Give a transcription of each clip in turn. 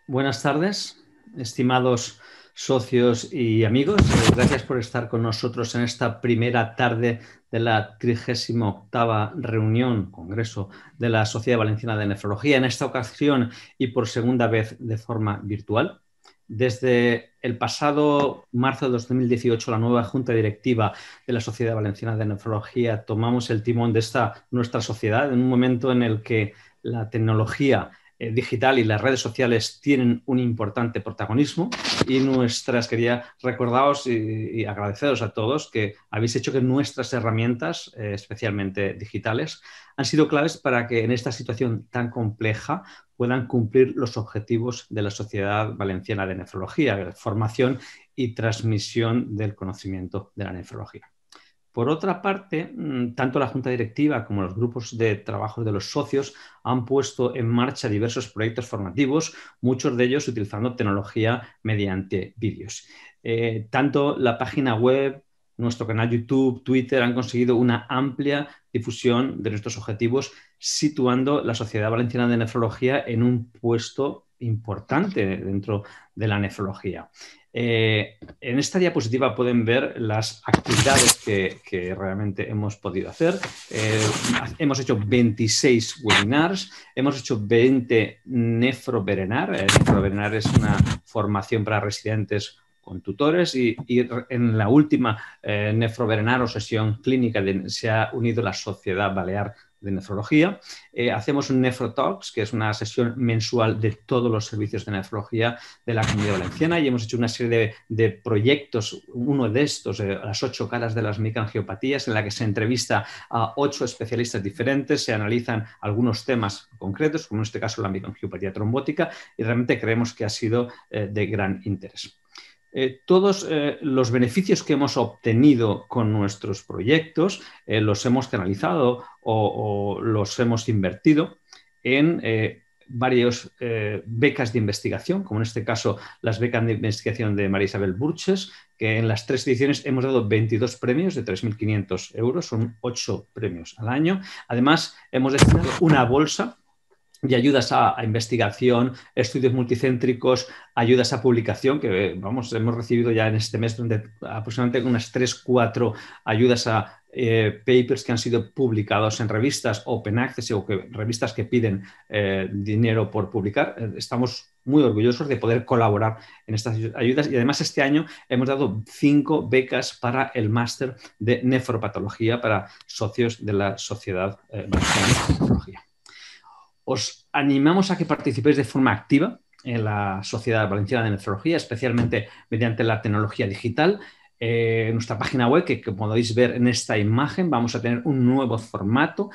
Buenas tardes, estimados socios y amigos. Gracias por estar con nosotros en esta primera tarde de la 38ª reunión, Congreso de la Sociedad Valenciana de Nefrología, en esta ocasión y por segunda vez de forma virtual. Desde el pasado marzo de 2018, la nueva Junta Directiva de la Sociedad Valenciana de Nefrología tomamos el timón de nuestra sociedad en un momento en el que la tecnología digital y las redes sociales tienen un importante protagonismo y quería recordaros y agradeceros a todos que habéis hecho que nuestras herramientas, especialmente digitales, han sido claves para que en esta situación tan compleja puedan cumplir los objetivos de la Sociedad Valenciana de Nefrología, formación y transmisión del conocimiento de la nefrología. Por otra parte, tanto la Junta Directiva como los grupos de trabajo de los socios han puesto en marcha diversos proyectos formativos, muchos de ellos utilizando tecnología mediante vídeos. Tanto la página web, nuestro canal YouTube, Twitter han conseguido una amplia difusión de nuestros objetivos, situando la Sociedad Valenciana de Nefrología en un puesto importante dentro de la nefrología. En esta diapositiva pueden ver las actividades que realmente hemos podido hacer. Hemos hecho 26 webinars, hemos hecho 20 nefroverenar. Nefroverenar es una formación para residentes con tutores y en la última nefroverenar o sesión clínica se ha unido la Sociedad Balear de Nefrología. Hacemos un Nefrotalks, que es una sesión mensual de todos los servicios de nefrología de la Comunidad Valenciana, y hemos hecho una serie de proyectos, uno de estos, las 8 caras de las microangiopatías, en la que se entrevista a 8 especialistas diferentes, se analizan algunos temas concretos, como en este caso la microangiopatía trombótica, y realmente creemos que ha sido de gran interés. Todos los beneficios que hemos obtenido con nuestros proyectos los hemos canalizado o los hemos invertido en varias becas de investigación, como en este caso las becas de investigación de María Isabel Burches, que en las 3 ediciones hemos dado 22 premios de 3.500 euros, son 8 premios al año. Además, hemos destinado una bolsa de ayudas a investigación, estudios multicéntricos, ayudas a publicación, que hemos recibido ya en este mes aproximadamente unas 3-4 ayudas a papers que han sido publicados en revistas open access o revistas que piden dinero por publicar. Estamos muy orgullosos de poder colaborar en estas ayudas y además este año hemos dado 5 becas para el máster de nefropatología para socios de la Sociedad Valenciana de Nefrología. Os animamos a que participéis de forma activa en la Sociedad Valenciana de Nefrología, especialmente mediante la tecnología digital. En nuestra página web, que como podéis ver en esta imagen, vamos a tener un nuevo formato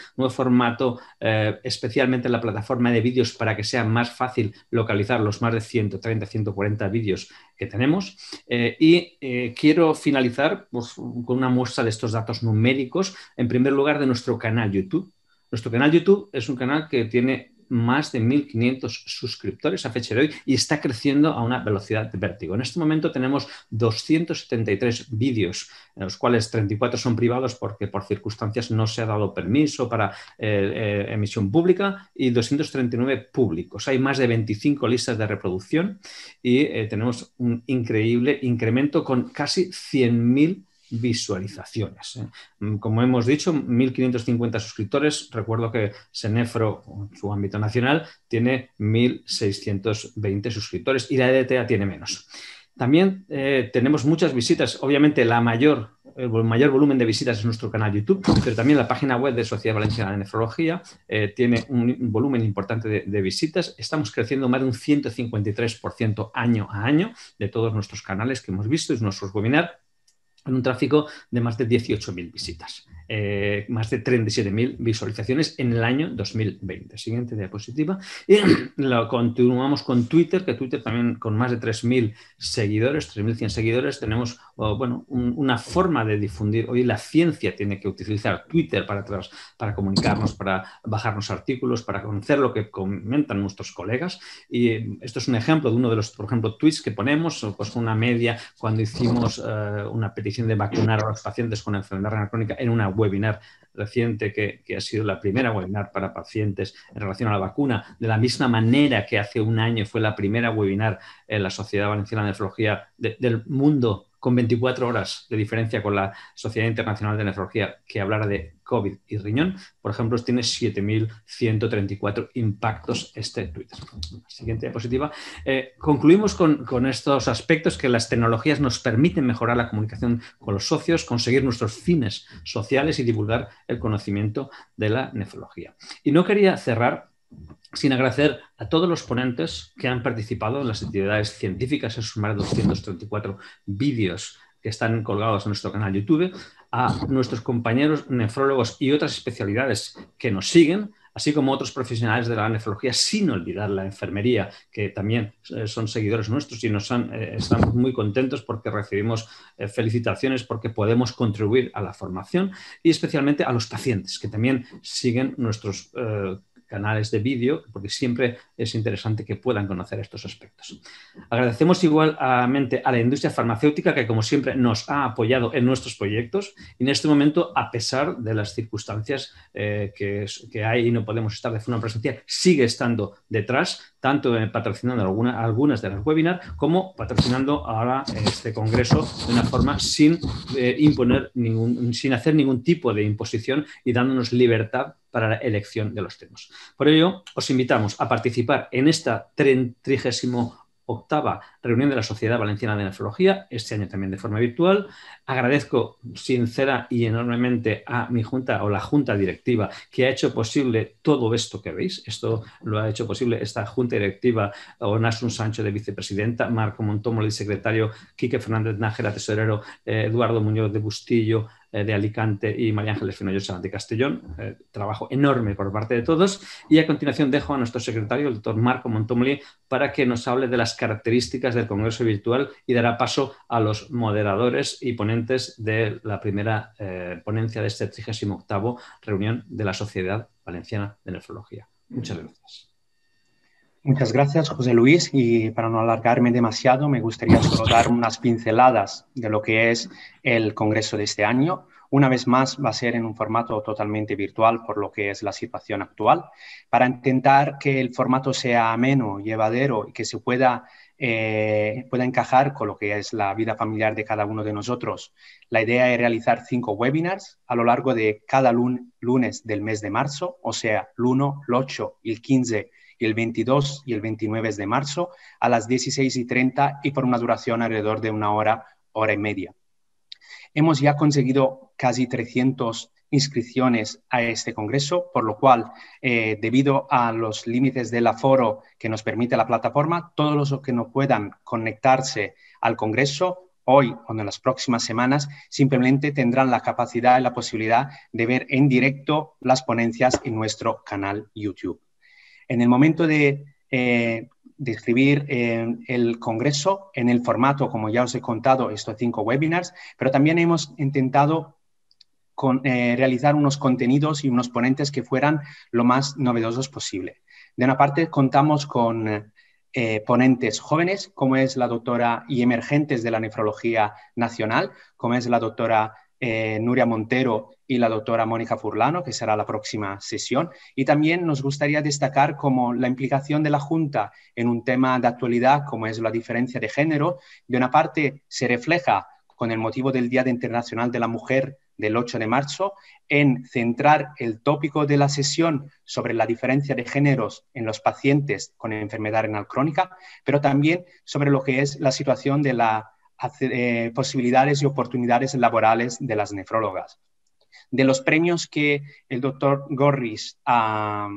especialmente en la plataforma de vídeos para que sea más fácil localizar los más de 130, 140 vídeos que tenemos. Quiero finalizar pues, con una muestra de estos datos numéricos. En primer lugar, de nuestro canal YouTube. Nuestro canal YouTube es un canal que tiene más de 1.500 suscriptores a fecha de hoy y está creciendo a una velocidad de vértigo. En este momento tenemos 273 vídeos, en los cuales 34 son privados porque por circunstancias no se ha dado permiso para emisión pública y 239 públicos. Hay más de 25 listas de reproducción y tenemos un increíble incremento con casi 100.000 visualizaciones. Como hemos dicho, 1.550 suscriptores. Recuerdo que Senefro, en su ámbito nacional, tiene 1.620 suscriptores y la EDTA tiene menos. También tenemos muchas visitas. Obviamente, el mayor volumen de visitas es nuestro canal YouTube, pero también la página web de Sociedad Valenciana de Nefrología tiene un volumen importante de visitas. Estamos creciendo más de un 153% año a año de todos nuestros canales que hemos visto y nuestros webinars, en un tráfico de más de 18.000 visitas, más de 37.000 visualizaciones en el año 2020. Siguiente diapositiva. Y continuamos con Twitter, que Twitter también con más de 3.000 seguidores, 3.100 seguidores, tenemos una forma de difundir. Hoy la ciencia tiene que utilizar Twitter para comunicarnos, para bajarnos artículos, para conocer lo que comentan nuestros colegas. Y esto es un ejemplo de uno de los, por ejemplo, tweets que ponemos, pues una media cuando hicimos una petición de vacunar a los pacientes con enfermedad renal crónica en una webinar reciente que ha sido la primera webinar para pacientes en relación a la vacuna, de la misma manera que hace un año fue la primera webinar en la Sociedad Valenciana de Nefrología del mundo, con 24 horas de diferencia con la Sociedad Internacional de Nefrología, que hablara de COVID y riñón. Por ejemplo, tiene 7.134 impactos este tweet. Siguiente diapositiva. Concluimos con estos aspectos que las tecnologías nos permiten mejorar la comunicación con los socios, conseguir nuestros fines sociales y divulgar el conocimiento de la nefrología. Y no quería cerrar sin agradecer a todos los ponentes que han participado en las actividades científicas, esos más de 234 vídeos que están colgados en nuestro canal YouTube, a nuestros compañeros nefrólogos y otras especialidades que nos siguen, así como otros profesionales de la nefrología, sin olvidar la enfermería, que también son seguidores nuestros y estamos muy contentos porque recibimos felicitaciones porque podemos contribuir a la formación, y especialmente a los pacientes que también siguen nuestros canales de vídeo, porque siempre es interesante que puedan conocer estos aspectos. Agradecemos igualmente a la industria farmacéutica que, como siempre, nos ha apoyado en nuestros proyectos y en este momento, a pesar de las circunstancias que hay y no podemos estar de forma presencial, sigue estando detrás, tanto patrocinando algunas de las webinars como patrocinando ahora este congreso de una forma sin hacer ningún tipo de imposición y dándonos libertad para la elección de los temas. Por ello, os invitamos a participar en esta 38ª reunión de la Sociedad Valenciana de Nefrología, este año también de forma virtual. Agradezco sincera y enormemente a mi junta o la junta directiva que ha hecho posible todo esto que veis. Esto lo ha hecho posible esta junta directiva, Onasun Sancho de vicepresidenta, Marco Montómoli secretario, Quique Fernández Nájera tesorero, Eduardo Muñoz de Bustillo de Alicante y María Ángeles Fenollosa de Castellón. Trabajo enorme por parte de todos. Y a continuación dejo a nuestro secretario, el doctor Marco Montómoli, para que nos hable de las características del Congreso Virtual y dará paso a los moderadores y ponentes de la primera ponencia de este 38º reunión de la Sociedad Valenciana de Nefrología. Muchas gracias. Muchas gracias, José Luis. Y para no alargarme demasiado, me gustaría solo dar unas pinceladas de lo que es el Congreso de este año. Una vez más, va a ser en un formato totalmente virtual por lo que es la situación actual, para intentar que el formato sea ameno, llevadero y que se pueda encajar con lo que es la vida familiar de cada uno de nosotros. La idea es realizar 5 webinars a lo largo de cada lunes del mes de marzo, o sea, el 1, el 8, el 15 y el 22 y el 29 de marzo a las 16:30 y por una duración alrededor de 1 hora, hora y media. Hemos ya conseguido casi 300 inscripciones a este congreso, por lo cual, debido a los límites del aforo que nos permite la plataforma, todos los que no puedan conectarse al congreso hoy o en las próximas semanas simplemente tendrán la capacidad y la posibilidad de ver en directo las ponencias en nuestro canal YouTube. En el momento de escribir el congreso en el formato, como ya os he contado, estos 5 webinars, pero también hemos intentado realizar unos contenidos y unos ponentes que fueran lo más novedosos posible. De una parte, contamos con ponentes jóvenes, como es la doctora y emergentes de la nefrología nacional, como es la doctora Nuria Montero y la doctora Mónica Furlano, que será la próxima sesión. Y también nos gustaría destacar como la implicación de la Junta en un tema de actualidad, como es la diferencia de género. De una parte, se refleja con el motivo del Día Internacional de la Mujer del 8 de marzo, en centrar el tópico de la sesión sobre la diferencia de géneros en los pacientes con enfermedad renal crónica, pero también sobre lo que es la situación de las posibilidades y oportunidades laborales de las nefrólogas. De los premios que el doctor Gorris ha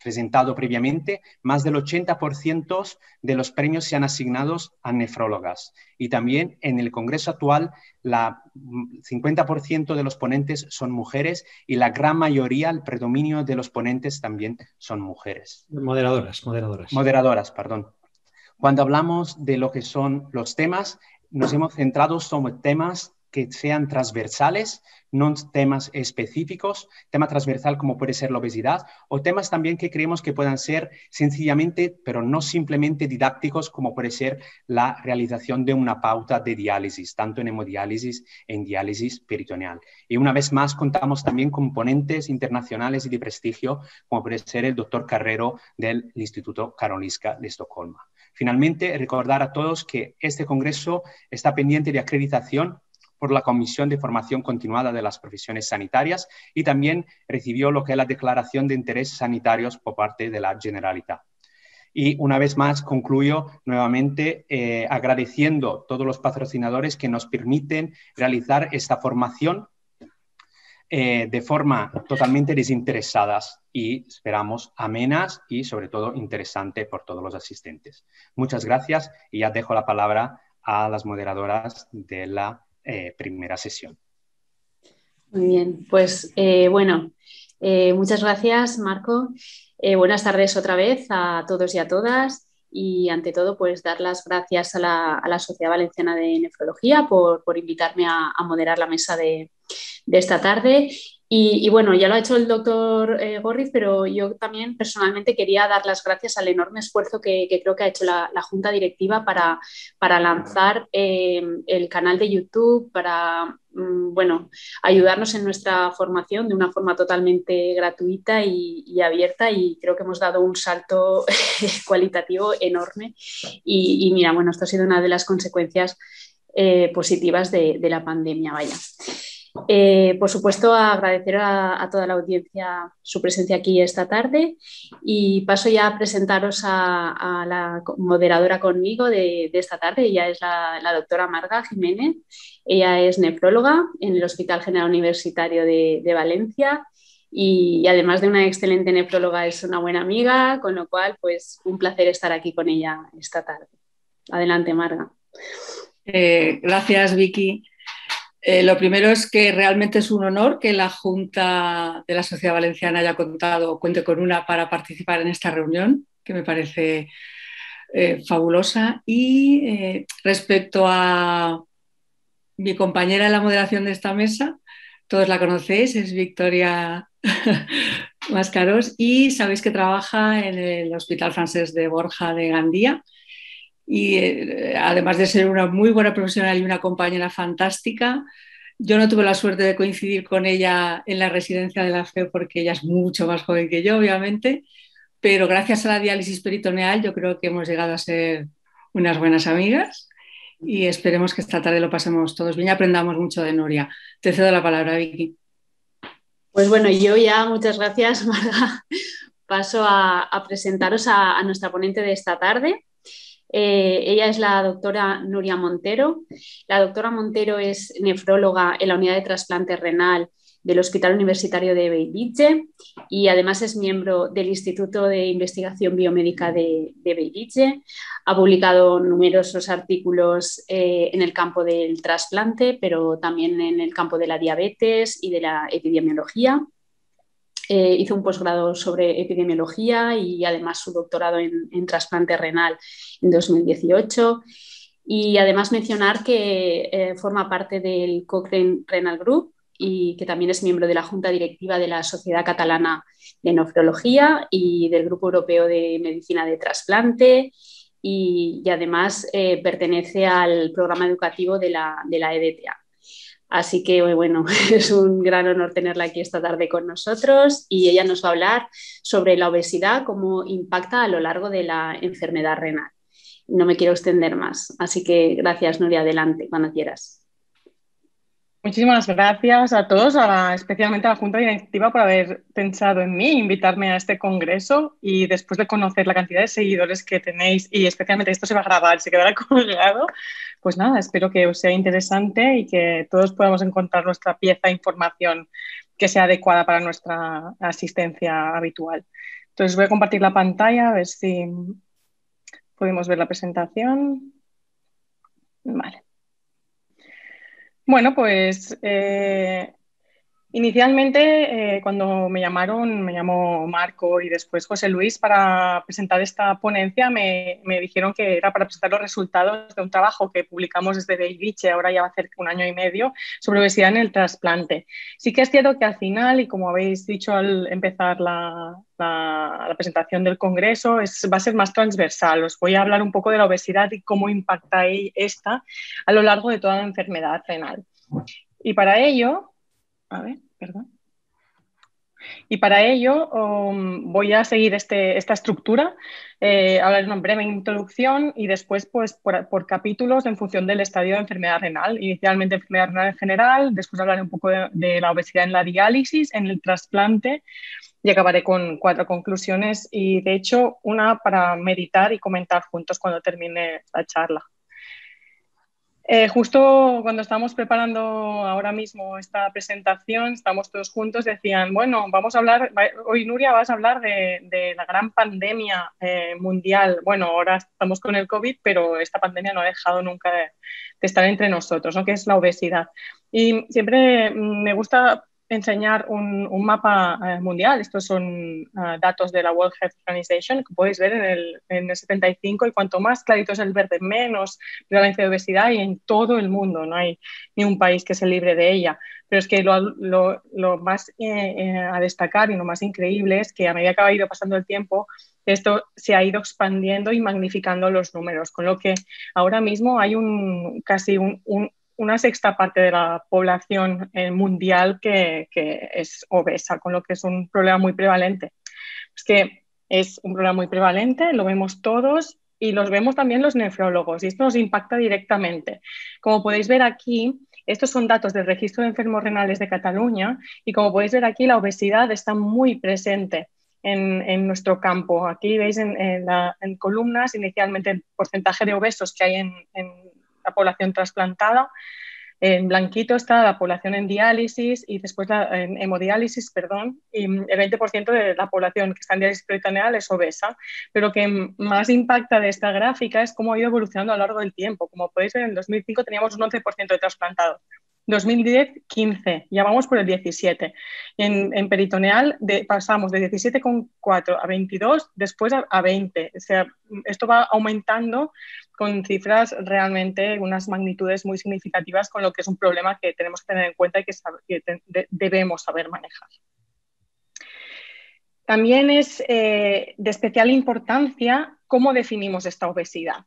presentado previamente, más del 80% de los premios se han asignado a nefrólogas. Y también en el congreso actual, el 50% de los ponentes son mujeres y la gran mayoría, el predominio de los ponentes también son mujeres. Moderadoras, perdón. Cuando hablamos de lo que son los temas, nos hemos centrado sobre temas que sean transversales, no temas específicos, tema transversal como puede ser la obesidad, o temas también que creemos que puedan ser sencillamente, pero no simplemente didácticos, como puede ser la realización de una pauta de diálisis, tanto en hemodiálisis, en diálisis peritoneal. Y una vez más contamos también con ponentes internacionales y de prestigio, como puede ser el doctor Carrero del Instituto Karolinska de Estocolmo. Finalmente, recordar a todos que este congreso está pendiente de acreditación por la Comisión de Formación Continuada de las Profesiones Sanitarias y también recibió lo que es la Declaración de Intereses Sanitarios por parte de la Generalitat. Y una vez más concluyo nuevamente agradeciendo a todos los patrocinadores que nos permiten realizar esta formación de forma totalmente desinteresadas y esperamos amenas y sobre todo interesante por todos los asistentes. Muchas gracias y ya dejo la palabra a las moderadoras de la primera sesión. Muy bien, pues muchas gracias, Marco. Buenas tardes otra vez a todos y a todas y ante todo pues dar las gracias a la Sociedad Valenciana de Nefrología por invitarme a moderar la mesa de esta tarde. Y bueno, ya lo ha hecho el doctor Gorriz, pero yo también personalmente quería dar las gracias al enorme esfuerzo que creo que ha hecho la Junta Directiva para lanzar el canal de YouTube, para ayudarnos en nuestra formación de una forma totalmente gratuita y abierta, y creo que hemos dado un salto cualitativo enorme y mira, bueno, esto ha sido una de las consecuencias positivas de la pandemia, vaya. Por supuesto, agradecer a toda la audiencia su presencia aquí esta tarde y paso ya a presentaros a la moderadora conmigo de esta tarde. Ella es la doctora Marga Jiménez. Ella es nefróloga en el Hospital General Universitario de Valencia y además de una excelente nefróloga es una buena amiga, con lo cual pues un placer estar aquí con ella esta tarde. Adelante, Marga. Gracias, Vicky. Lo primero es que realmente es un honor que la Junta de la Sociedad Valenciana cuente con una para participar en esta reunión, que me parece fabulosa. Y respecto a mi compañera en la moderación de esta mesa, todos la conocéis, es Victoria Mascarós y sabéis que trabaja en el Hospital Francés de Borja de Gandía. Y además de ser una muy buena profesional y una compañera fantástica, yo no tuve la suerte de coincidir con ella en la residencia de la FE porque ella es mucho más joven que yo, obviamente, pero gracias a la diálisis peritoneal yo creo que hemos llegado a ser unas buenas amigas y esperemos que esta tarde lo pasemos todos bien y aprendamos mucho de Nuria. Te cedo la palabra, Vicky. Pues bueno, yo ya, muchas gracias, Marga. Paso a presentaros a nuestra ponente de esta tarde. Ella es la doctora Nuria Montero. La doctora Montero es nefróloga en la unidad de trasplante renal del Hospital Universitario de Bellvitge y además es miembro del Instituto de Investigación Biomédica de Bellvitge. Ha publicado numerosos artículos en el campo del trasplante, pero también en el campo de la diabetes y de la epidemiología. Hizo un posgrado sobre epidemiología y además su doctorado en trasplante renal en 2018. Y además mencionar que forma parte del Cochrane Renal Group y que también es miembro de la Junta Directiva de la Sociedad Catalana de Nefrología y del Grupo Europeo de Medicina de Trasplante y además pertenece al programa educativo de la EDTA. Así que, bueno, es un gran honor tenerla aquí esta tarde con nosotros y ella nos va a hablar sobre la obesidad, cómo impacta a lo largo de la enfermedad renal. No me quiero extender más, así que gracias, Nuria, adelante, cuando quieras. Muchísimas gracias a todos, especialmente a la Junta Directiva por haber pensado en mí, invitarme a este congreso y después de conocer la cantidad de seguidores que tenéis y especialmente esto se va a grabar, se quedará colgado, pues nada, espero que os sea interesante y que todos podamos encontrar nuestra pieza de información que sea adecuada para nuestra asistencia habitual. Entonces voy a compartir la pantalla a ver si podemos ver la presentación. Vale. Bueno, pues Inicialmente, cuando me llamaron, me llamó Marco y después José Luis para presentar esta ponencia, me dijeron que era para presentar los resultados de un trabajo que publicamos desde Deiviche, ahora ya va a hacer 1 año y medio, sobre obesidad en el trasplante. Sí que es cierto que al final, y como habéis dicho al empezar la presentación del congreso, va a ser más transversal. Os voy a hablar un poco de la obesidad y cómo impacta esta a lo largo de toda la enfermedad renal. Y para ello... Y para ello voy a seguir esta estructura, hablar una breve introducción y después pues, por capítulos en función del estadio de enfermedad renal. Inicialmente enfermedad renal en general, después hablaré un poco de la obesidad en la diálisis, en el trasplante y acabaré con 4 conclusiones y de hecho una para meditar y comentar juntos cuando termine la charla. Justo cuando estábamos preparando ahora mismo esta presentación, estamos todos juntos, decían, bueno, vamos a hablar, hoy Nuria vas a hablar de la gran pandemia mundial. Bueno, ahora estamos con el COVID, pero esta pandemia no ha dejado nunca de estar entre nosotros, ¿no? Que es la obesidad. Y siempre me gusta enseñar un mapa mundial. Estos son datos de la World Health Organization que podéis ver en el 75 y cuanto más clarito es el verde, menos prevalencia de obesidad y en todo el mundo. No hay ni un país que se libre de ella. Pero es que lo más a destacar y lo más increíble es que a medida que ha ido pasando el tiempo, esto se ha ido expandiendo y magnificando los números, con lo que ahora mismo hay casi una sexta parte de la población mundial que es obesa, con lo que es un problema muy prevalente. Es que es un problema muy prevalente, lo vemos todos y los vemos también los nefrólogos y esto nos impacta directamente. Como podéis ver aquí, estos son datos del Registro de Enfermos Renales de Cataluña y como podéis ver aquí, la obesidad está muy presente en nuestro campo. Aquí veis en columnas inicialmente el porcentaje de obesos que hay en la población trasplantada. En blanquito está la población en diálisis y después en hemodiálisis, perdón, y el 20% de la población que está en diálisis peritoneal es obesa. Pero lo que más impacta de esta gráfica es cómo ha ido evolucionando a lo largo del tiempo. Como podéis ver, en 2005 teníamos un 11% de trasplantados. 2010, 15, ya vamos por el 17. En peritoneal pasamos de 17,4 a 22, después a 20. O sea, esto va aumentando con cifras realmente, unas magnitudes muy significativas, con lo que es un problema que tenemos que tener en cuenta y que debemos saber manejar. También es de especial importancia cómo definimos esta obesidad.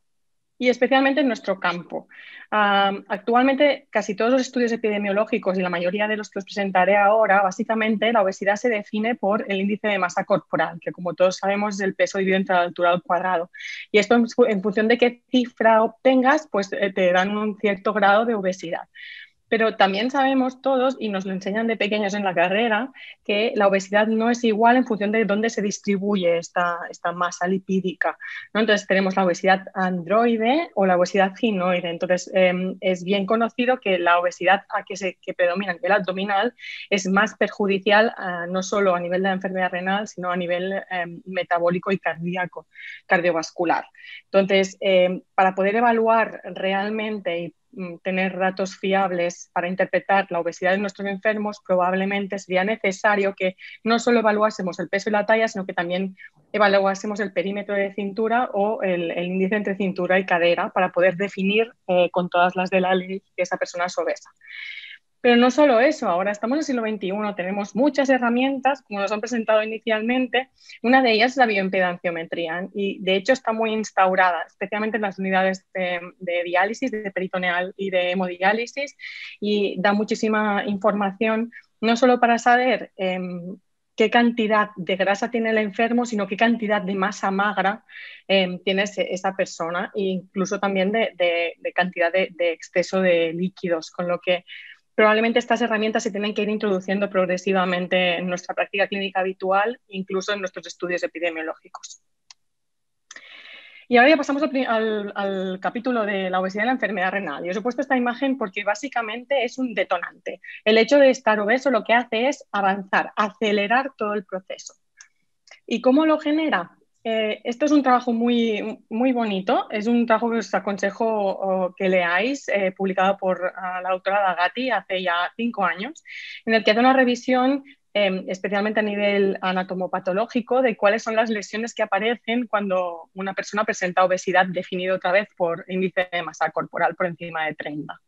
Y especialmente en nuestro campo. Actualmente, casi todos los estudios epidemiológicos y la mayoría de los que os presentaré ahora, básicamente la obesidad se define por el índice de masa corporal, que como todos sabemos es el peso dividido entre la altura al cuadrado. Y esto en función de qué cifra obtengas, pues te dan un cierto grado de obesidad. Pero también sabemos todos, y nos lo enseñan de pequeños en la carrera, que la obesidad no es igual en función de dónde se distribuye esta masa lipídica, ¿no? Entonces tenemos la obesidad androide o la obesidad ginoide. Entonces es bien conocido que la obesidad que predomina a nivel abdominal es más perjudicial no solo a nivel de la enfermedad renal, sino a nivel metabólico y cardiovascular. Entonces, para poder evaluar realmente y tener datos fiables para interpretar la obesidad de nuestros enfermos, probablemente sería necesario que no solo evaluásemos el peso y la talla, sino que también evaluásemos el perímetro de cintura o el índice entre cintura y cadera para poder definir con todas las de la ley que esa persona es obesa. Pero no solo eso, ahora estamos en el siglo XXI, tenemos muchas herramientas, como nos han presentado inicialmente. Una de ellas es la bioimpedanciometría y de hecho está muy instaurada, especialmente en las unidades de diálisis, de peritoneal y de hemodiálisis, y da muchísima información, no solo para saber qué cantidad de grasa tiene el enfermo, sino qué cantidad de masa magra tiene esa persona, e incluso también de cantidad de exceso de líquidos, con lo que probablemente estas herramientas se tienen que ir introduciendo progresivamente en nuestra práctica clínica habitual, incluso en nuestros estudios epidemiológicos. Y ahora ya pasamos al capítulo de la obesidad y la enfermedad renal. Y os he puesto esta imagen porque básicamente es un detonante. El hecho de estar obeso lo que hace es avanzar, acelerar todo el proceso. ¿Y cómo lo genera? esto es un trabajo muy, muy bonito, es un trabajo que os aconsejo que leáis, publicado por la doctora Dagati hace ya 5 años, en el que hace una revisión especialmente a nivel anatomopatológico de cuáles son las lesiones que aparecen cuando una persona presenta obesidad definido otra vez por índice de masa corporal por encima de 30.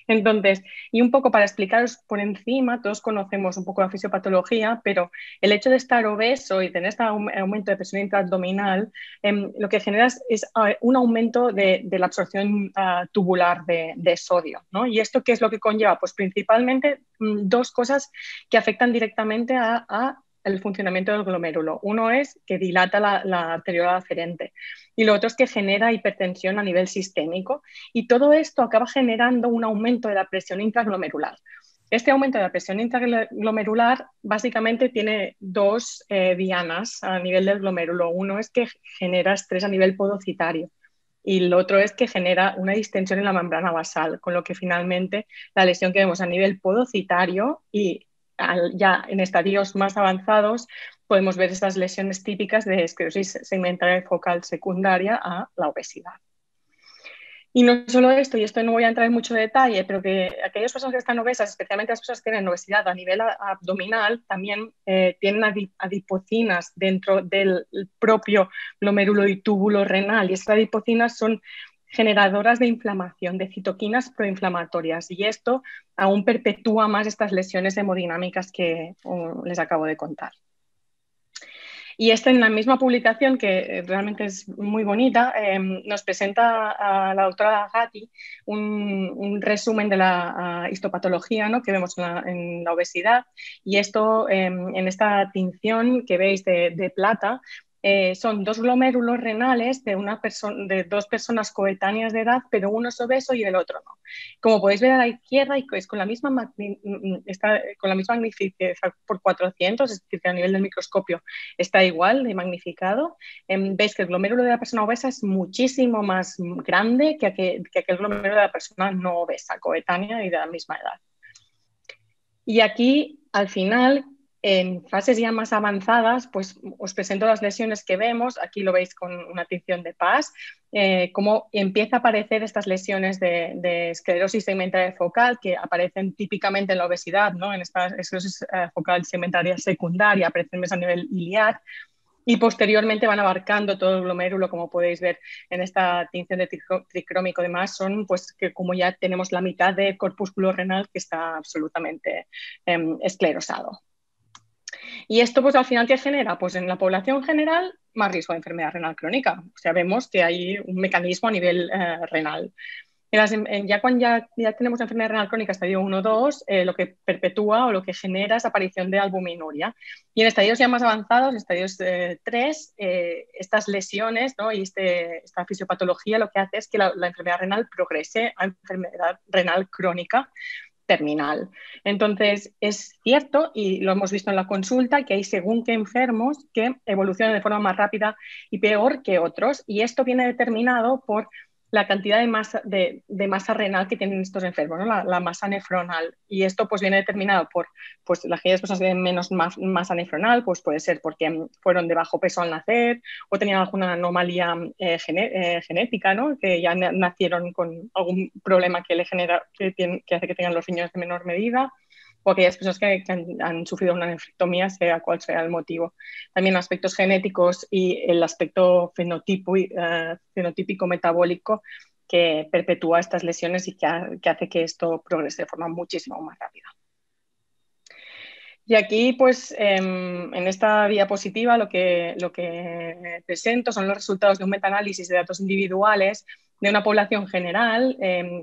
Entonces, y un poco para explicaros por encima, todos conocemos un poco la fisiopatología, pero el hecho de estar obeso y tener este aumento de presión intraabdominal, lo que genera es un aumento de la absorción tubular de sodio, ¿no? ¿Y esto qué es lo que conlleva? Pues principalmente 2 cosas que afectan directamente a el funcionamiento del glomérulo. Uno es que dilata la arteriola aferente y lo otro es que genera hipertensión a nivel sistémico, y todo esto acaba generando un aumento de la presión intraglomerular. Este aumento de la presión intraglomerular básicamente tiene 2 dianas a nivel del glomérulo. Uno es que genera estrés a nivel podocitario y el otro es que genera una distensión en la membrana basal, con lo que finalmente la lesión que vemos a nivel podocitario y ya en estadios más avanzados podemos ver estas lesiones típicas de esclerosis segmentaria focal secundaria a la obesidad. Y no solo esto, y esto no voy a entrar en mucho detalle, pero que aquellas personas que están obesas, especialmente las personas que tienen obesidad a nivel abdominal, también tienen adipocinas dentro del propio glomérulo y túbulo renal. Y estas adipocinas son generadoras de inflamación, de citoquinas proinflamatorias. Y esto aún perpetúa más estas lesiones hemodinámicas que les acabo de contar. Y esto en la misma publicación, que realmente es muy bonita, nos presenta a la doctora Dagati un resumen de la histopatología, ¿no?, que vemos en la obesidad. Y esto, en esta tinción que veis de plata, son 2 glomérulos renales de 2 personas coetáneas de edad, pero uno es obeso y el otro no. Como podéis ver a la izquierda, y es con la misma magnificación por 400, es decir, que a nivel del microscopio está igual de magnificado, veis que el glomérulo de la persona obesa es muchísimo más grande que aquel glomérulo de la persona no obesa, coetánea y de la misma edad. Y aquí, al final, en fases ya más avanzadas, pues os presento las lesiones que vemos. Aquí lo veis con una tinción de PAS, cómo empieza a aparecer estas lesiones de esclerosis segmentaria focal que aparecen típicamente en la obesidad, ¿no? En esta esclerosis focal segmentaria secundaria, aparecen más a nivel iliar, y posteriormente van abarcando todo el glomérulo, como podéis ver en esta tinción de tricrómico. Además, son pues que como ya tenemos la mitad del corpúsculo renal que está absolutamente esclerosado. Y esto, pues al final, ¿qué genera? Pues en la población general, más riesgo de enfermedad renal crónica. O sea, vemos que hay un mecanismo a nivel renal. Ya cuando ya tenemos enfermedad renal crónica estadio 1 o 2, lo que perpetúa o lo que genera es aparición de albuminuria. Y en estadios ya más avanzados, estadios 3, estas lesiones, ¿no?, y esta fisiopatología lo que hace es que la enfermedad renal progrese a enfermedad renal crónica terminal. Entonces, es cierto, y lo hemos visto en la consulta, que hay según qué enfermos que evolucionan de forma más rápida y peor que otros, y esto viene determinado por la cantidad de masa renal que tienen estos enfermos, ¿no?, la masa nefronal. Y esto pues viene determinado por pues, aquellas personas que tienen menos masa nefronal, pues puede ser porque fueron de bajo peso al nacer o tenían alguna anomalía genética, ¿no?, que ya nacieron con algún problema que hace que tengan los riñones de menor medida, o aquellas personas que han sufrido una nefrectomía, sea cual sea el motivo. También aspectos genéticos y el aspecto fenotípico metabólico que perpetúa estas lesiones y que hace que esto progrese de forma muchísimo más rápida. Y aquí, pues, en esta diapositiva lo que presento son los resultados de un metaanálisis de datos individuales de una población general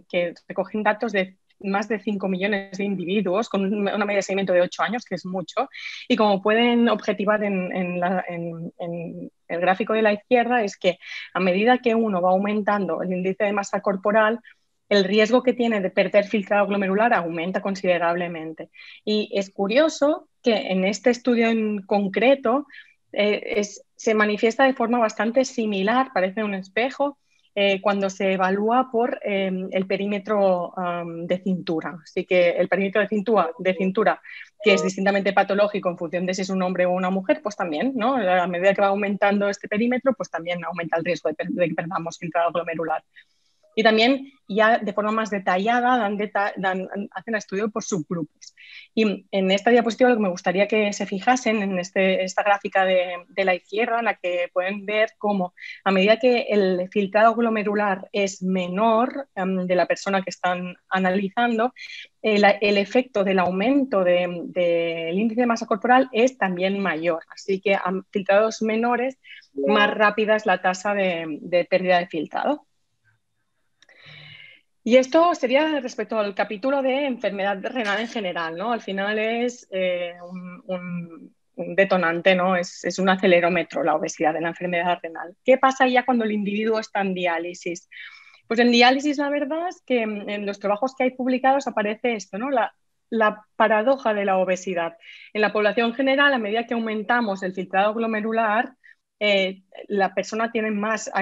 que recogen datos de más de 5 millones de individuos con una media de seguimiento de 8 años, que es mucho. Y como pueden objetivar en el gráfico de la izquierda, es que a medida que uno va aumentando el índice de masa corporal, el riesgo que tiene de perder filtrado glomerular aumenta considerablemente. Y es curioso que en este estudio en concreto se manifiesta de forma bastante similar, parece un espejo, cuando se evalúa por el perímetro de cintura. Así que el perímetro de cintura, que es distintamente patológico en función de si es un hombre o una mujer, pues también, ¿no? A medida que va aumentando este perímetro, pues también aumenta el riesgo de que perdamos filtrado glomerular. Y también ya de forma más detallada hacen estudio por subgrupos. Y en esta diapositiva lo que me gustaría que se fijasen en esta gráfica de la izquierda, en la que pueden ver cómo a medida que el filtrado glomerular es menor de la persona que están analizando, el efecto del aumento del índice de masa corporal es también mayor. Así que a filtrados menores, más rápida es la tasa de pérdida de filtrado. Y esto sería respecto al capítulo de enfermedad renal en general, ¿no? Al final es un detonante, ¿no? Es un acelerómetro la obesidad de la enfermedad renal. ¿Qué pasa ya cuando el individuo está en diálisis? Pues en diálisis la verdad es que en los trabajos que hay publicados aparece esto, ¿no? La paradoja de la obesidad. En la población general, a medida que aumentamos el filtrado glomerular, la persona tiene más, a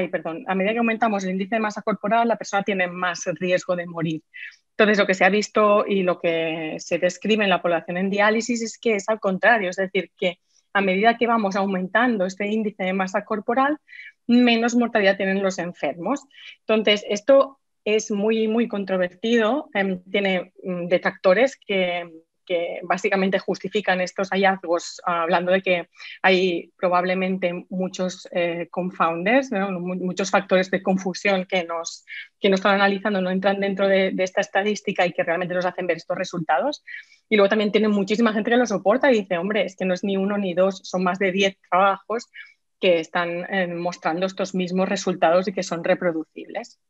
medida que aumentamos el índice de masa corporal, la persona tiene más riesgo de morir. Entonces, lo que se ha visto y lo que se describe en la población en diálisis es que es al contrario, es decir, que a medida que vamos aumentando este índice de masa corporal, menos mortalidad tienen los enfermos. Entonces, esto es muy, muy controvertido, tiene detractores que básicamente justifican estos hallazgos hablando de que hay probablemente muchos confounders, ¿no? Muchos factores de confusión que nos están analizando no entran dentro de esta estadística y que realmente nos hacen ver estos resultados. Y luego también tiene muchísima gente que lo soporta y dice, hombre, es que no es ni uno ni dos, son más de 10 trabajos que están mostrando estos mismos resultados y que son reproducibles.